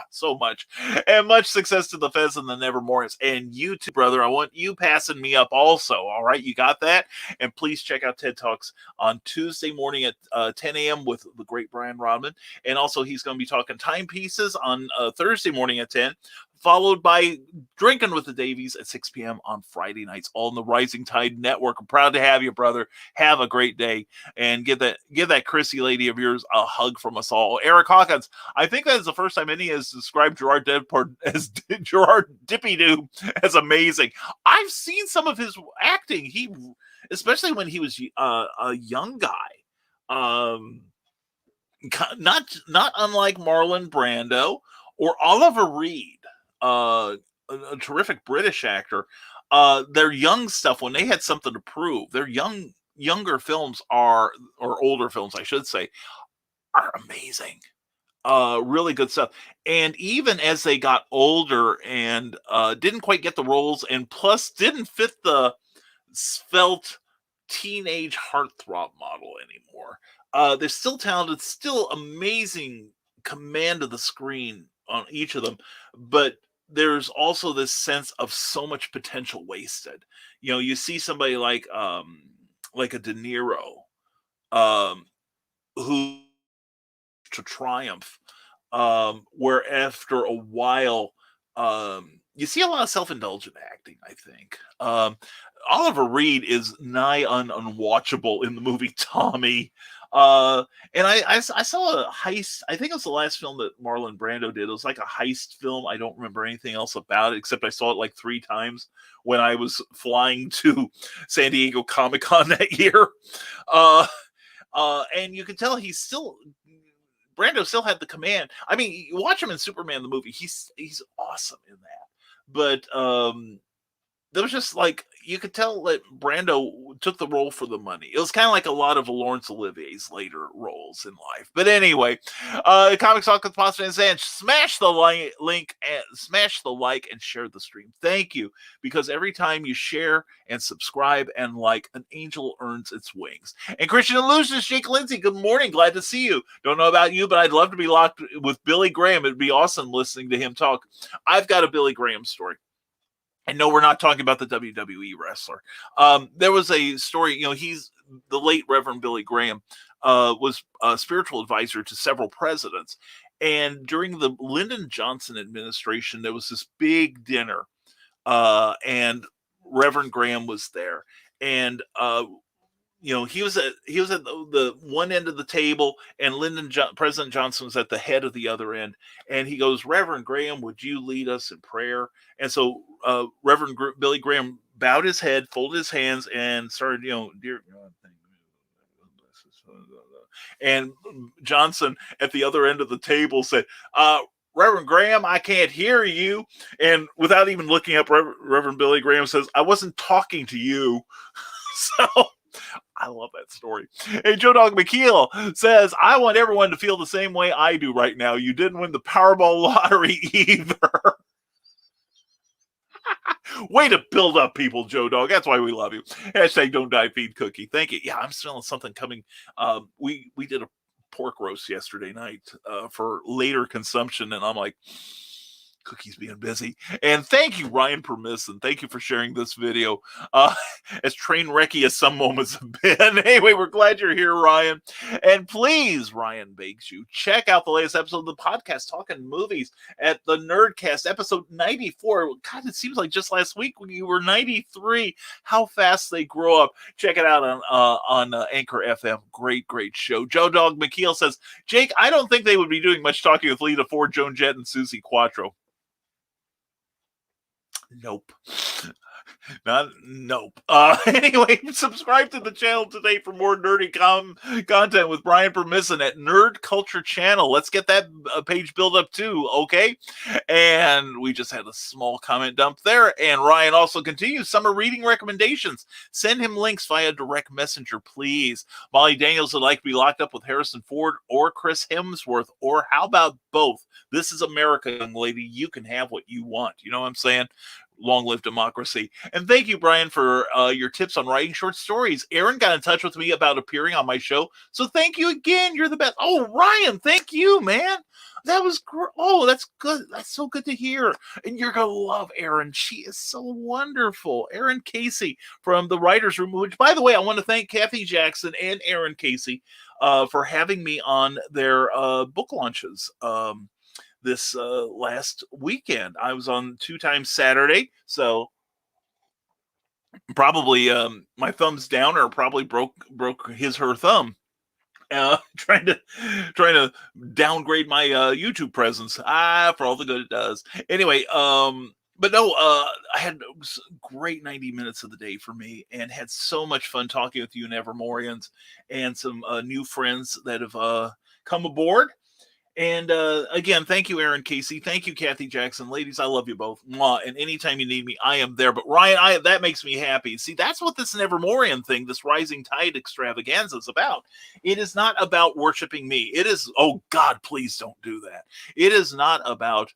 So much. And much success to the Fez and the Nevermorians. And you too, brother. I want you passing me up also. All right. You got that? And please check out TED Talks on Tuesday morning at 10 a.m. with the great Brian Rodman. And also he's going to be talking timepieces on Thursday morning at 10, followed by Drinking with the Davies at 6 p.m. on Friday nights, all in the Rising Tide Network. I'm proud to have you, brother. Have a great day. And give that Chrissy lady of yours a hug from us all. Eric Hawkins, I think that is the first time any has described Gerard Deadport as Gerard Dippy-Doo as amazing. I've seen some of his acting. Especially when he was a young guy. Not unlike Marlon Brando or Oliver Reed, a terrific British actor. Their young stuff, when they had something to prove, their younger films or older films, I should say, are amazing. Really good stuff. And even as they got older and didn't quite get the roles, and plus didn't fit the svelte teenage heartthrob model anymore. They're still talented, still amazing command of the screen on each of them, but there's also this sense of so much potential wasted. You see somebody like a De Niro, who to triumph, where after a while, you see a lot of self-indulgent acting, I think. Oliver Reed is nigh unwatchable in the movie Tommy. And I saw a heist. I think it was the last film that Marlon Brando did. It was like a heist film. I don't remember anything else about it, except I saw it like 3 times when I was flying to San Diego Comic-Con that year. And you can tell Brando still had the command. I mean, you watch him in Superman the movie. He's awesome in that. But there was just like, you could tell that Brando took the role for the money. It was kind of like a lot of Laurence Olivier's later roles in life. But anyway, Comics Talk with Pasta and Sanch, smash the like and share the stream. Thank you, because every time you share and subscribe and like, an angel earns its wings. And Christian Illusionist, Jake Lindsay, good morning. Glad to see you. Don't know about you, but I'd love to be locked with Billy Graham. It'd be awesome listening to him talk. I've got a Billy Graham story. I know we're not talking about the WWE wrestler. There was a story, he's the late Reverend Billy Graham, was a spiritual advisor to several presidents. And during the Lyndon Johnson administration, there was this big dinner, and Reverend Graham was there. And, he was at the one end of the table, and President Johnson was at the head of the other end. And he goes, Reverend Graham, would you lead us in prayer? And so Reverend Billy Graham bowed his head, folded his hands, and started, dear God, thank you. And Johnson at the other end of the table said, Reverend Graham, I can't hear you. And without even looking up, Reverend Billy Graham says, I wasn't talking to you. So I love that story. Hey, Joe Dog McKeel says, I want everyone to feel the same way I do right now. You didn't win the Powerball lottery either. Way to build up people, Joe Dog. That's why we love you. Hashtag don't die, feed Cookie. Thank you. Yeah, I'm smelling something coming. We did a pork roast yesterday night for later consumption, and I'm like, Cookie's being busy. And thank you, Ryan Permisson. Thank you for sharing this video. As train wrecky as some moments have been. Anyway, we're glad you're here, Ryan. And please, Ryan begs you, check out the latest episode of the podcast, Talking Movies, at the Nerdcast, episode 94. God, it seems like just last week when you were 93. How fast they grow up. Check it out on Anchor FM. Great show. Joe Dog McKeel says, Jake, I don't think they would be doing much talking with Lita Ford, Joan Jett, and Susie Quattro. Nope. Nope. Anyway, subscribe to the channel today for more nerdy content with Brian Permisson at Nerd Culture Channel. Let's get that page built up too, okay? And we just had a small comment dump there. And Ryan also continues summer reading recommendations. Send him links via direct messenger, please. Molly Daniels would like to be locked up with Harrison Ford or Chris Hemsworth, or how about both? This is America, young lady. You can have what you want. You know what I'm saying? Long live democracy. And thank you, Brian, for your tips on writing short stories. Aaron got in touch with me about appearing on my show. So thank you again. You're the best. Oh, Ryan, thank you, man. That was great. Oh, that's good. That's so good to hear. And you're going to love Aaron. She is so wonderful. Aaron Casey from the Writers Room, which, by the way, I want to thank Kathy Jackson and Aaron Casey for having me on their book launches. This last weekend, I was on 2 times Saturday, so probably my thumbs downer probably broke her thumb. Trying to downgrade my YouTube presence for all the good it does. Anyway, but no, I had great 90 minutes of the day for me, and had so much fun talking with you, Nevermorians, and some new friends that have come aboard. And again, thank you, Aaron Casey. Thank you, Kathy Jackson. Ladies, I love you both. Mwah. And anytime you need me, I am there. But Ryan, that makes me happy. See, that's what this Nevermorian thing, this Rising Tide extravaganza is about. It is not about worshiping me. It is, oh God, please don't do that. It is not about,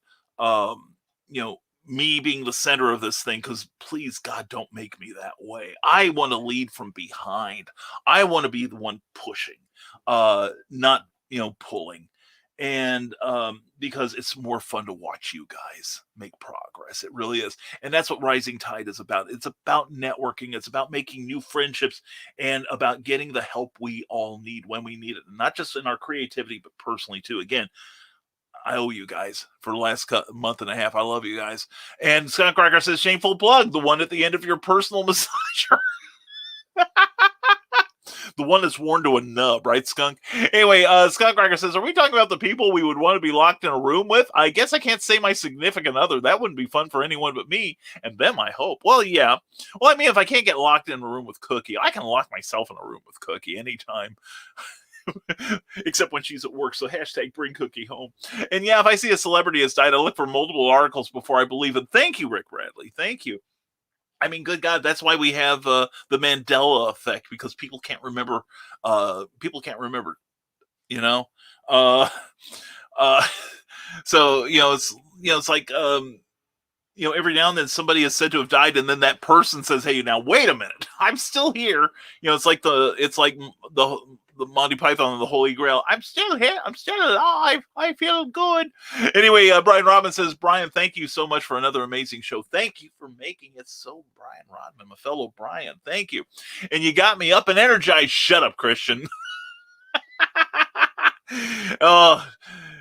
me being the center of this thing, because please, God, don't make me that way. I want to lead from behind. I want to be the one pushing, not, pulling. And because it's more fun to watch you guys make progress. It really is. And that's what Rising Tide is about. It's about networking. It's about making new friendships, and about getting the help we all need when we need it. And not just in our creativity, but personally too. Again, I owe you guys for the last month and a half. I love you guys. And Scott Cracker says, shameful plug, the one at the end of your personal massager. The one that's worn to a nub, right, Skunk? Anyway, Skunk Cracker says, are we talking about the people we would want to be locked in a room with? I guess I can't say my significant other. That wouldn't be fun for anyone but me and them, I hope. Well, yeah. Well, I mean, if I can't get locked in a room with Cookie, I can lock myself in a room with Cookie anytime. Except when she's at work, so hashtag bring Cookie home. And yeah, if I see a celebrity has died, I look for multiple articles before I believe it. Thank you, Rick Bradley. Thank you. I mean, good God, that's why we have the Mandela effect, because people can't remember. You know, uh, uh, so it's like every now and then somebody is said to have died, and then that person says, "Hey, now wait a minute, I'm still here." It's like the Monty Python and the Holy Grail. I'm still here. I'm still alive. I feel good. Anyway, Brian Rodman says, Brian, thank you so much for another amazing show. Thank you for making it so, Brian Rodman, my fellow Brian. Thank you. And you got me up and energized. Shut up, Christian. Oh,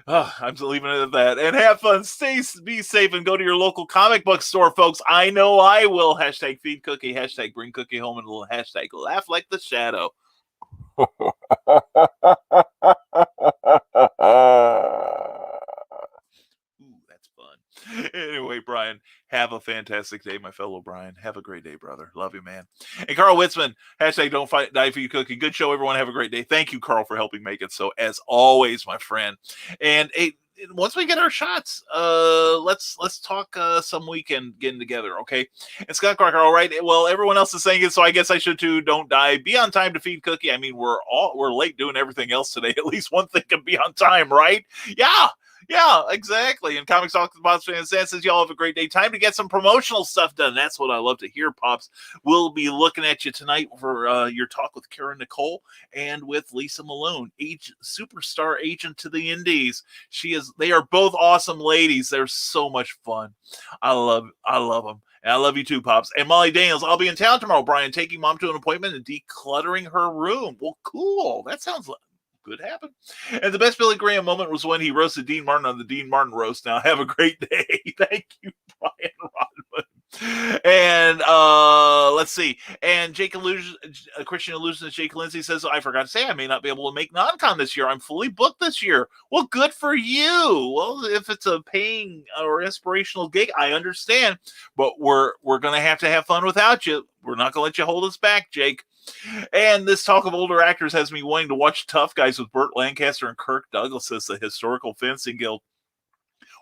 I'm leaving it at that. And have fun. Be safe, and go to your local comic book store, folks. I know I will. Hashtag feed cookie. Hashtag bring cookie home, and a little hashtag laugh like the shadow. Ooh, that's fun. Anyway, Brian, have a fantastic day, my fellow Brian. Have a great day, brother. Love you, man. And Carl Witzman, hashtag don't fight, die for you, cookie. Good show, everyone. Have a great day. Thank you, Carl, for helping make it so, as always, my friend. And once we get our shots, let's talk some weekend getting together, okay? And Scott Crocker, all right. Well, everyone else is saying it, so I guess I should too. Don't die. Be on time to feed cookie. I mean, we're late doing everything else today. At least one thing can be on time, right? Yeah, exactly. And Comics Talk with Pops Fan says, y'all have a great day. Time to get some promotional stuff done. That's what I love to hear, Pops. We'll be looking at you tonight for your talk with Karen Nicole and with Lisa Malone, superstar agent to the Indies. They are both awesome ladies. They're so much fun. I love them. And I love you too, Pops. And Molly Daniels, I'll be in town tomorrow, Brian, taking Mom to an appointment and decluttering her room. Well, cool. That sounds like could happen. And the best Billy Graham moment was when he roasted Dean Martin on the Dean Martin roast. Now have a great day. Thank you, Brian Rodman. And let's see. And Christian Illusionist Jake Lindsay says, I forgot to say I may not be able to make non-con this year. I'm fully booked this year. Well, good for you. Well, if it's a paying or inspirational gig, I understand. But we're going to have fun without you. We're not going to let you hold us back, Jake. And this talk of older actors has me wanting to watch Tough Guys with Burt Lancaster and Kirk Douglas as the Historical Fencing Guild.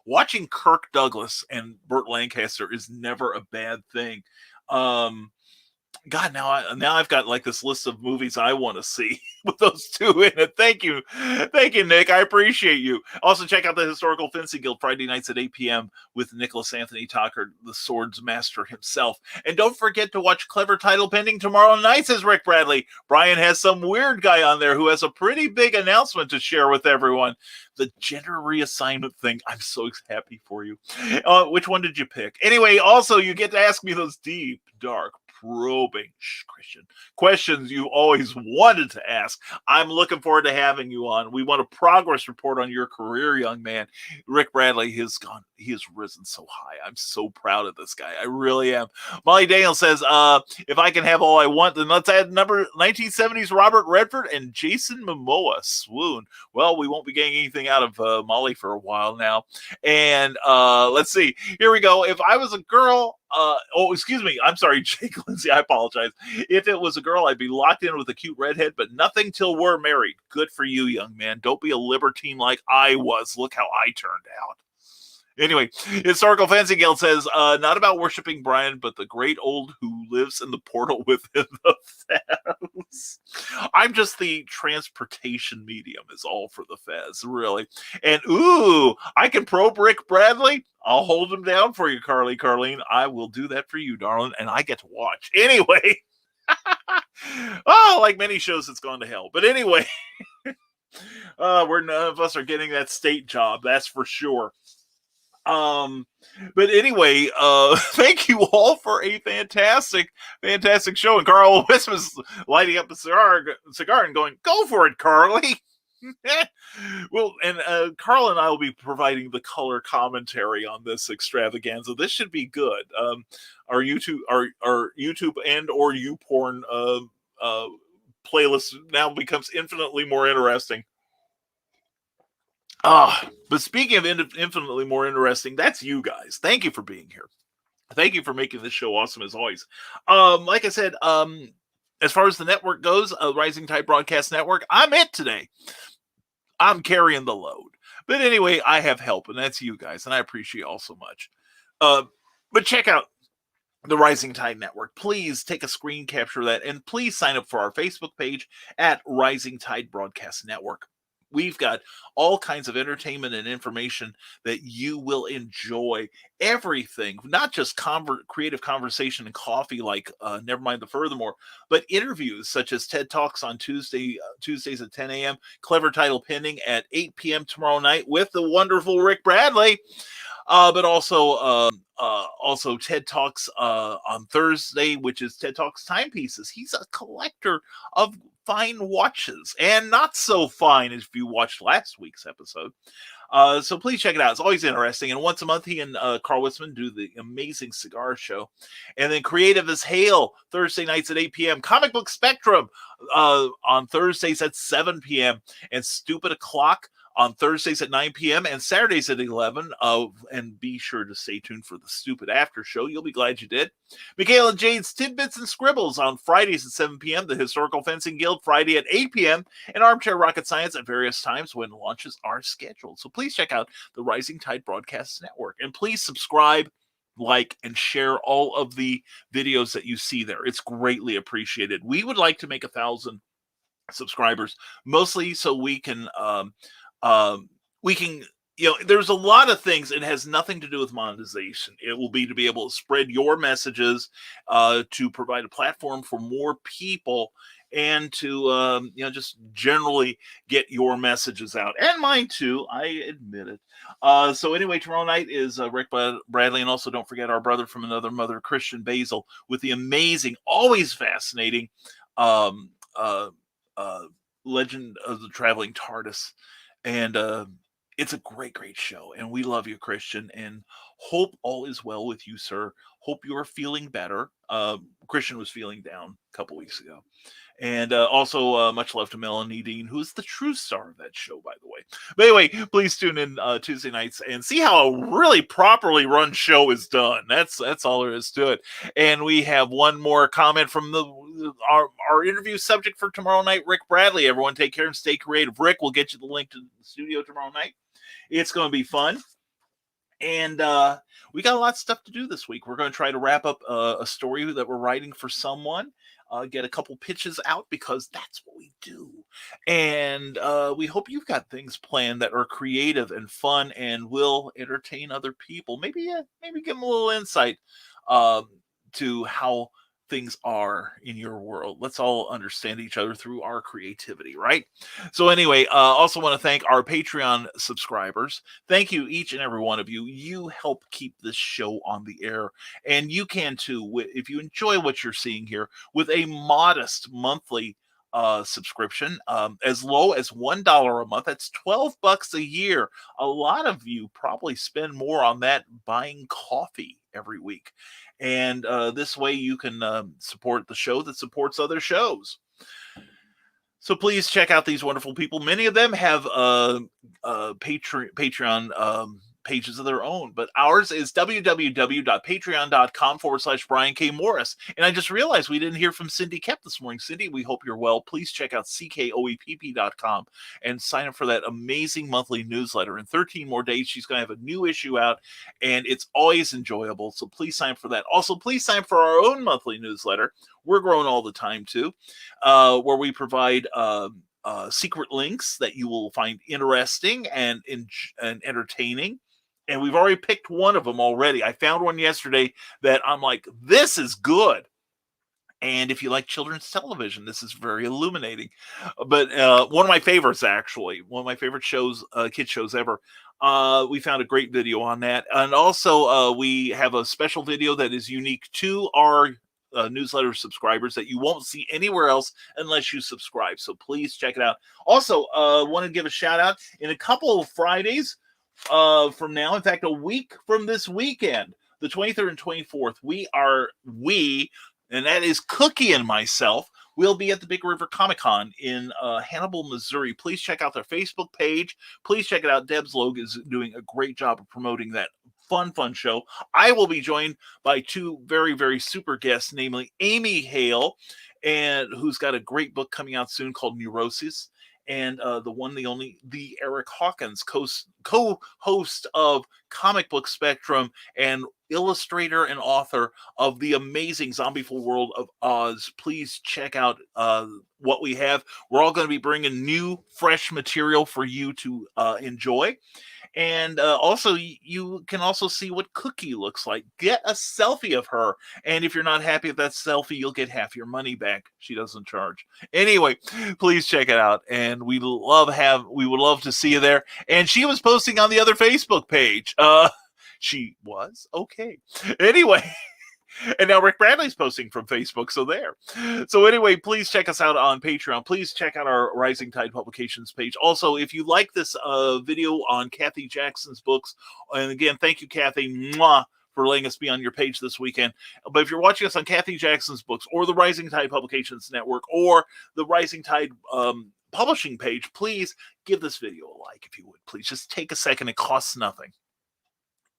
Watching Kirk Douglas and Burt Lancaster is never a bad thing. God, now I've got like this list of movies I want to see with those two in it. Thank you, Nick. I appreciate you. Also, check out the Historical Fencing Guild Friday nights at 8 p.m. with Nicholas Anthony Tucker, the swords master himself. And don't forget to watch Clever Title Pending tomorrow night, says Rick Bradley. Brian has some weird guy on there who has a pretty big announcement to share with everyone. The gender reassignment thing. I'm so happy for you. Which one did you pick? Anyway, also, you get to ask me those deep, dark, probing Christian questions you always wanted to ask. I'm looking forward to having you on. We want a progress report on your career, young man. Rick Bradley he has risen so high. I'm so proud of this guy. I really am. Molly Daniel says, if I can have all I want, then let's add number 1970s Robert Redford and Jason Momoa. Swoon. Well, we won't be getting anything out of Molly for a while now. And let's see. Here we go. If I was a girl, excuse me. I'm sorry, Jake Lindsay. I apologize. If it was a girl, I'd be locked in with a cute redhead, but nothing till we're married. Good for you, young man. Don't be a libertine like I was. Look how I turned out. Anyway, Historical Fancy Guild says, not about worshiping Brian, but the great old who lives in the portal within the Fez. I'm just the transportation medium is all for the Fez, really. And, ooh, I can probe Rick Bradley. I'll hold him down for you, Carlene. I will do that for you, darling, and I get to watch. Anyway. Like many shows, it's gone to hell. But anyway, none of us are getting that state job, that's for sure. But anyway, thank you all for a fantastic show. And Carl Wisman's lighting up a cigar and going, go for it, Carly. Well, and Carl and I will be providing the color commentary on this extravaganza. This should be good. Our YouTube and or YouPorn playlist now becomes infinitely more interesting. But speaking of infinitely more interesting, that's you guys. Thank you for being here. Thank you for making this show awesome as always. Like I said, as far as the network goes, Rising Tide Broadcast Network, I'm it today. I'm carrying the load. But anyway, I have help, and that's you guys, and I appreciate you all so much. But check out the Rising Tide Network. Please take a screen capture of that, and please sign up for our Facebook page at Rising Tide Broadcast Network. We've got all kinds of entertainment and information that you will enjoy. Everything, not just creative conversation and coffee like Nevermind the Furthermore, but interviews such as TED Talks on Tuesdays at 10 a.m., Clever Title Pending at 8 p.m. tomorrow night with the wonderful Rick Bradley. But also TED Talks on Thursday, which is TED Talks Timepieces. He's a collector of fine watches, and not so fine if you watched last week's episode. So please check it out. It's always interesting. And once a month, he and Carl Witzman do the amazing cigar show. And then Creative as Hail, Thursday nights at 8 p.m. Comic Book Spectrum on Thursdays at 7 p.m. And Stupid O'Clock on Thursdays at 9 p.m. and Saturdays at 11. And be sure to stay tuned for the Stupid After Show. You'll be glad you did. Miguel and Jade's Tidbits and Scribbles on Fridays at 7 p.m. The Historical Fencing Guild Friday at 8 p.m. And Armchair Rocket Science at various times when launches are scheduled. So please check out the Rising Tide Broadcast Network. And please subscribe, like, and share all of the videos that you see there. It's greatly appreciated. We would like to make 1,000 subscribers, mostly so we can there's a lot of things. It has nothing to do with monetization. It will be to be able to spread your messages, to provide a platform for more people, and to just generally get your messages out, and mine too. I admit it. So anyway, tomorrow night is Rick Bradley, and also don't forget our brother from another mother, Christian Basil, with the amazing, always fascinating Legend of the Traveling TARDIS. And it's a great, great show. And we love you, Christian, and hope all is well with you, sir. Hope you're feeling better. Christian was feeling down a couple weeks ago. And also much love to Melanie Dean, who's the true star of that show, by the way. But anyway, please tune in Tuesday nights and see how a really properly run show is done. That's all there is to it. And we have one more comment from our interview subject for tomorrow night, Rick Bradley. Everyone take care and stay creative. Rick, we'll get you the link to the studio tomorrow night. It's going to be fun. And we got a lot of stuff to do this week. We're going to try to wrap up a story that we're writing for someone. Get a couple pitches out, because that's what we do. And we hope you've got things planned that are creative and fun and will entertain other people. Maybe give them a little insight to how things are in your world. Let's all understand each other through our creativity, right? So anyway, also want to thank our Patreon subscribers. Thank you, each and every one of you. You help keep this show on the air, and you can too if you enjoy what you're seeing here with a modest monthly subscription, as low as $1 a month. That's $12 a year. A lot of you probably spend more on that buying coffee every week. And this way you can support the show that supports other shows. So please check out these wonderful people. Many of them have Patreon pages of their own, but ours is www.patreon.com/Brian K. Morris. And I just realized we didn't hear from Cindy Kep this morning. Cindy, we hope you're well. Please check out CKOEPP.com and sign up for that amazing monthly newsletter. In 13 more days, she's going to have a new issue out, and it's always enjoyable. So please sign up for that. Also, please sign up for our own monthly newsletter. We're growing all the time too, where we provide secret links that you will find interesting and entertaining. And we've already picked one of them already. I found one yesterday that I'm like, this is good. And if you like children's television, this is very illuminating. But one of my favorites, actually, one of my favorite shows, kid shows ever. We found a great video on that. And also we have a special video that is unique to our newsletter subscribers that you won't see anywhere else unless you subscribe. So please check it out. Also, want to give a shout out in a couple of Fridays from now. In fact, a week from this weekend, the 23rd and 24th, and that is Cookie and myself, will be at the Big River Comic-Con in Hannibal, Missouri. Please check out their Facebook page. Please check it out. Deb's Logue is doing a great job of promoting that fun show. I will be joined by two very, very super guests, namely Amy Hale, and who's got a great book coming out soon called Neurosis. and the one, the only, the Eric Hawkins, co-host of Comic Book Spectrum and illustrator and author of the amazing Zombieful World of Oz. Please check out what we have. We're all going to be bringing new, fresh material for you to enjoy. And also, you can also see what Cookie looks like. Get a selfie of her. And if you're not happy with that selfie, you'll get half your money back. She doesn't charge. Anyway, please check it out. And we would love to see you there. And she was posting on the other Facebook page. She was? Okay. Anyway. And now Rick Bradley's posting from Facebook, so there. So anyway, please check us out on Patreon. Please check out our Rising Tide Publications page. Also, if you like this video on Kathy Jackson's books, and again, thank you, Kathy, for letting us be on your page this weekend. But if you're watching us on Kathy Jackson's books, or the Rising Tide Publications Network, or the Rising Tide publishing page, please give this video a like, if you would. Please just take a second. It costs nothing.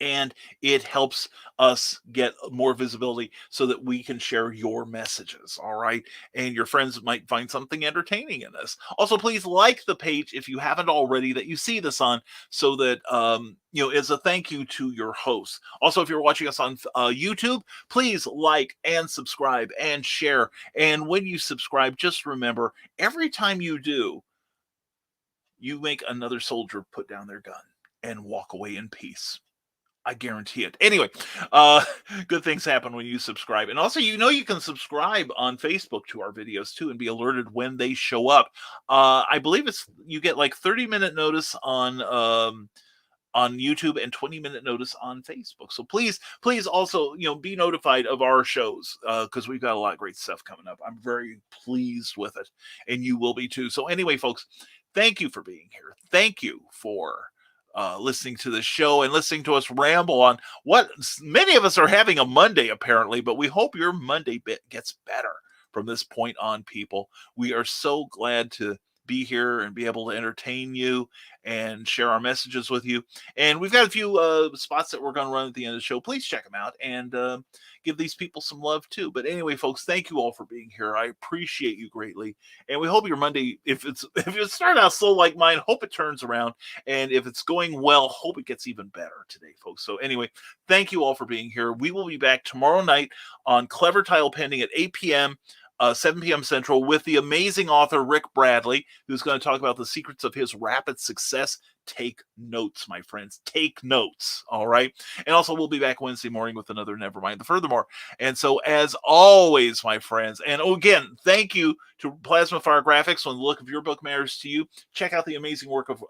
And it helps us get more visibility so that we can share your messages, all right? And your friends might find something entertaining in this. Also, please like the page if you haven't already that you see this on, so that, as a thank you to your host. Also, if you're watching us on YouTube, please like and subscribe and share. And when you subscribe, just remember, every time you do, you make another soldier put down their gun and walk away in peace. I guarantee it. Anyway, good things happen when you subscribe. And also, you can subscribe on Facebook to our videos too and be alerted when they show up. I believe you get like 30-minute notice on YouTube and 20-minute notice on Facebook. So please also, be notified of our shows, because we've got a lot of great stuff coming up. I'm very pleased with it, and you will be too. So anyway, folks, thank you for being here. Thank you for listening to the show and listening to us ramble on what many of us are having a Monday, apparently, but we hope your Monday bit gets better from this point on, people. We are so glad to be here and be able to entertain you and share our messages with you. And we've got a few spots that we're going to run at the end of the show. Please check them out and give these people some love too. But anyway, folks, thank you all for being here. I appreciate you greatly. And we hope your Monday, if it started out slow like mine, hope it turns around. And if it's going well, hope it gets even better today, folks. So anyway, thank you all for being here. We will be back tomorrow night on Clever Tile Pending at 8 p.m. 7 p.m. Central with the amazing author Rick Bradley, who's going to talk about the secrets of his rapid success. Take notes, my friends. Take notes, all right? And also, we'll be back Wednesday morning with another Nevermind the Furthermore. And so, as always, my friends, and again, thank you to Plasma Fire Graphics. When the look of your book matters to you, check out the amazing work of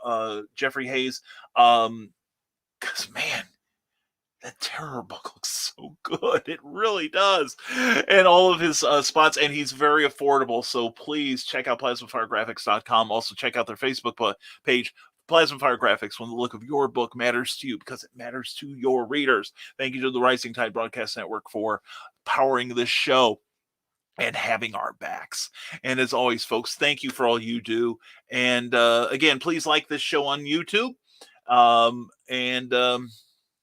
Jeffrey Hayes. Because, man, that terror book looks so good. It really does. And all of his spots, and he's very affordable. So please check out plasmafiregraphics.com. Also check out their Facebook page, Plasma Fire Graphics, when the look of your book matters to you, because it matters to your readers. Thank you to the Rising Tide Broadcast Network for powering this show and having our backs. And as always, folks, thank you for all you do. And again, please like this show on YouTube.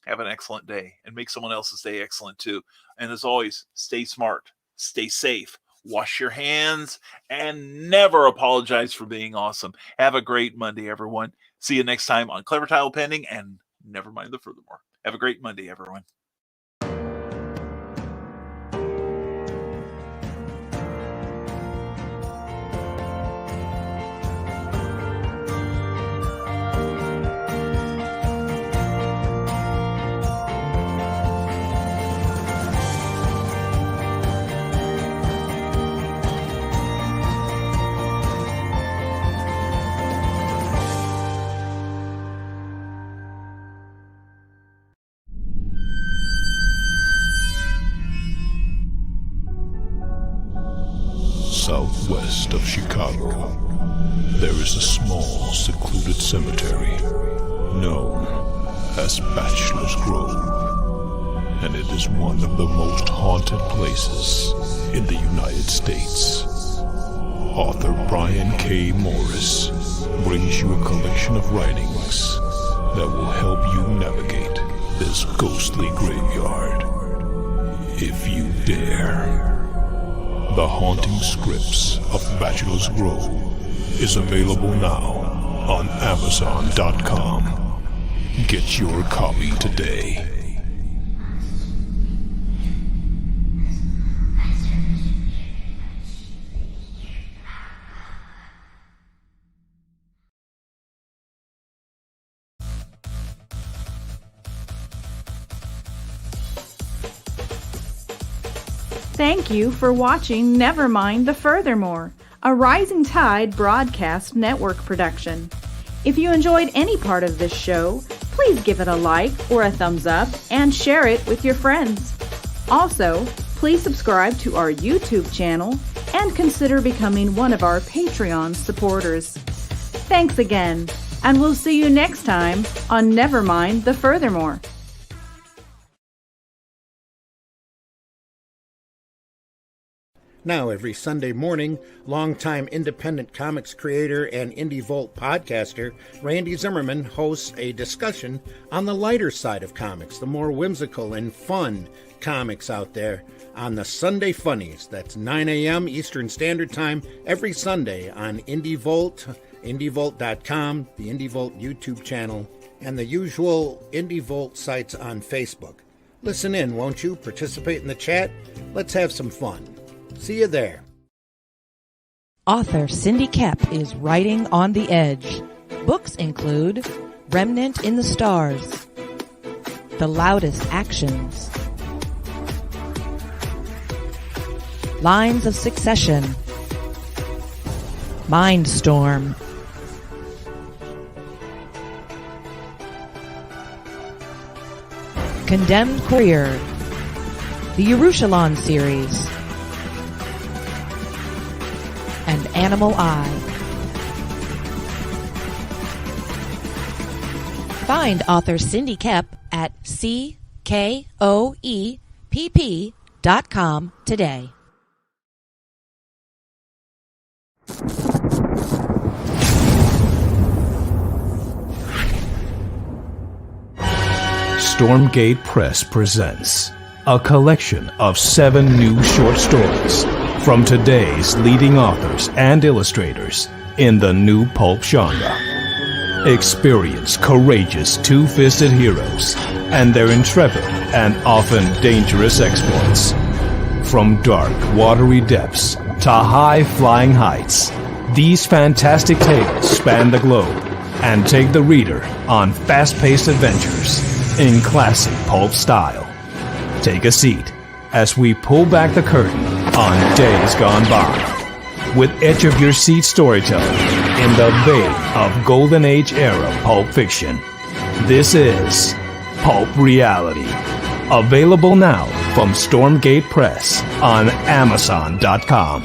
Have an excellent day and make someone else's day excellent too. And as always, stay smart, stay safe, wash your hands, and never apologize for being awesome. Have a great Monday, everyone. See you next time on Clever Tile Pending and Nevermind the Furthermore. Have a great Monday, everyone. Southwest of Chicago, there is a small, secluded cemetery known as Bachelors Grove, and it is one of the most haunted places in the United States. Author Brian K. Morris brings you a collection of writings that will help you navigate this ghostly graveyard, if you dare. The Haunting Scripts of Bachelors Grove is available now on Amazon.com. Get your copy today. Thank you for watching Nevermind the Furthermore, a Rising Tide broadcast network production. If you enjoyed any part of this show, please give it a like or a thumbs up and share it with your friends. Also, please subscribe to our YouTube channel and consider becoming one of our Patreon supporters. Thanks again, and we'll see you next time on Nevermind the Furthermore. Now, every Sunday morning, longtime independent comics creator and Indie Volt podcaster Randy Zimmerman hosts a discussion on the lighter side of comics, the more whimsical and fun comics out there on the Sunday Funnies. That's 9 a.m. Eastern Standard Time every Sunday on Indie Volt, indievolt.com, the Indie Volt YouTube channel, and the usual Indie Volt sites on Facebook. Listen in, won't you? Participate in the chat. Let's have some fun. See you there. Author Cindy Kep is writing on the edge. Books include Remnant in the Stars, The Loudest Actions, Lines of Succession, Mindstorm, Condemned Courier, the Yerushalayim series, and Animal Eye. Find author Cindy Kep at CKOEPP.com today. Stormgate Press presents a collection of 7 new short stories from today's leading authors and illustrators in the new pulp genre. Experience courageous two-fisted heroes and their intrepid and often dangerous exploits. From dark, watery depths to high-flying heights, these fantastic tales span the globe and take the reader on fast-paced adventures in classic pulp style. Take a seat as we pull back the curtain on Days Gone By with edge-of-your-seat storytelling in the vein of Golden Age era pulp fiction. This is Pulp Reality. Available now from Stormgate Press on Amazon.com.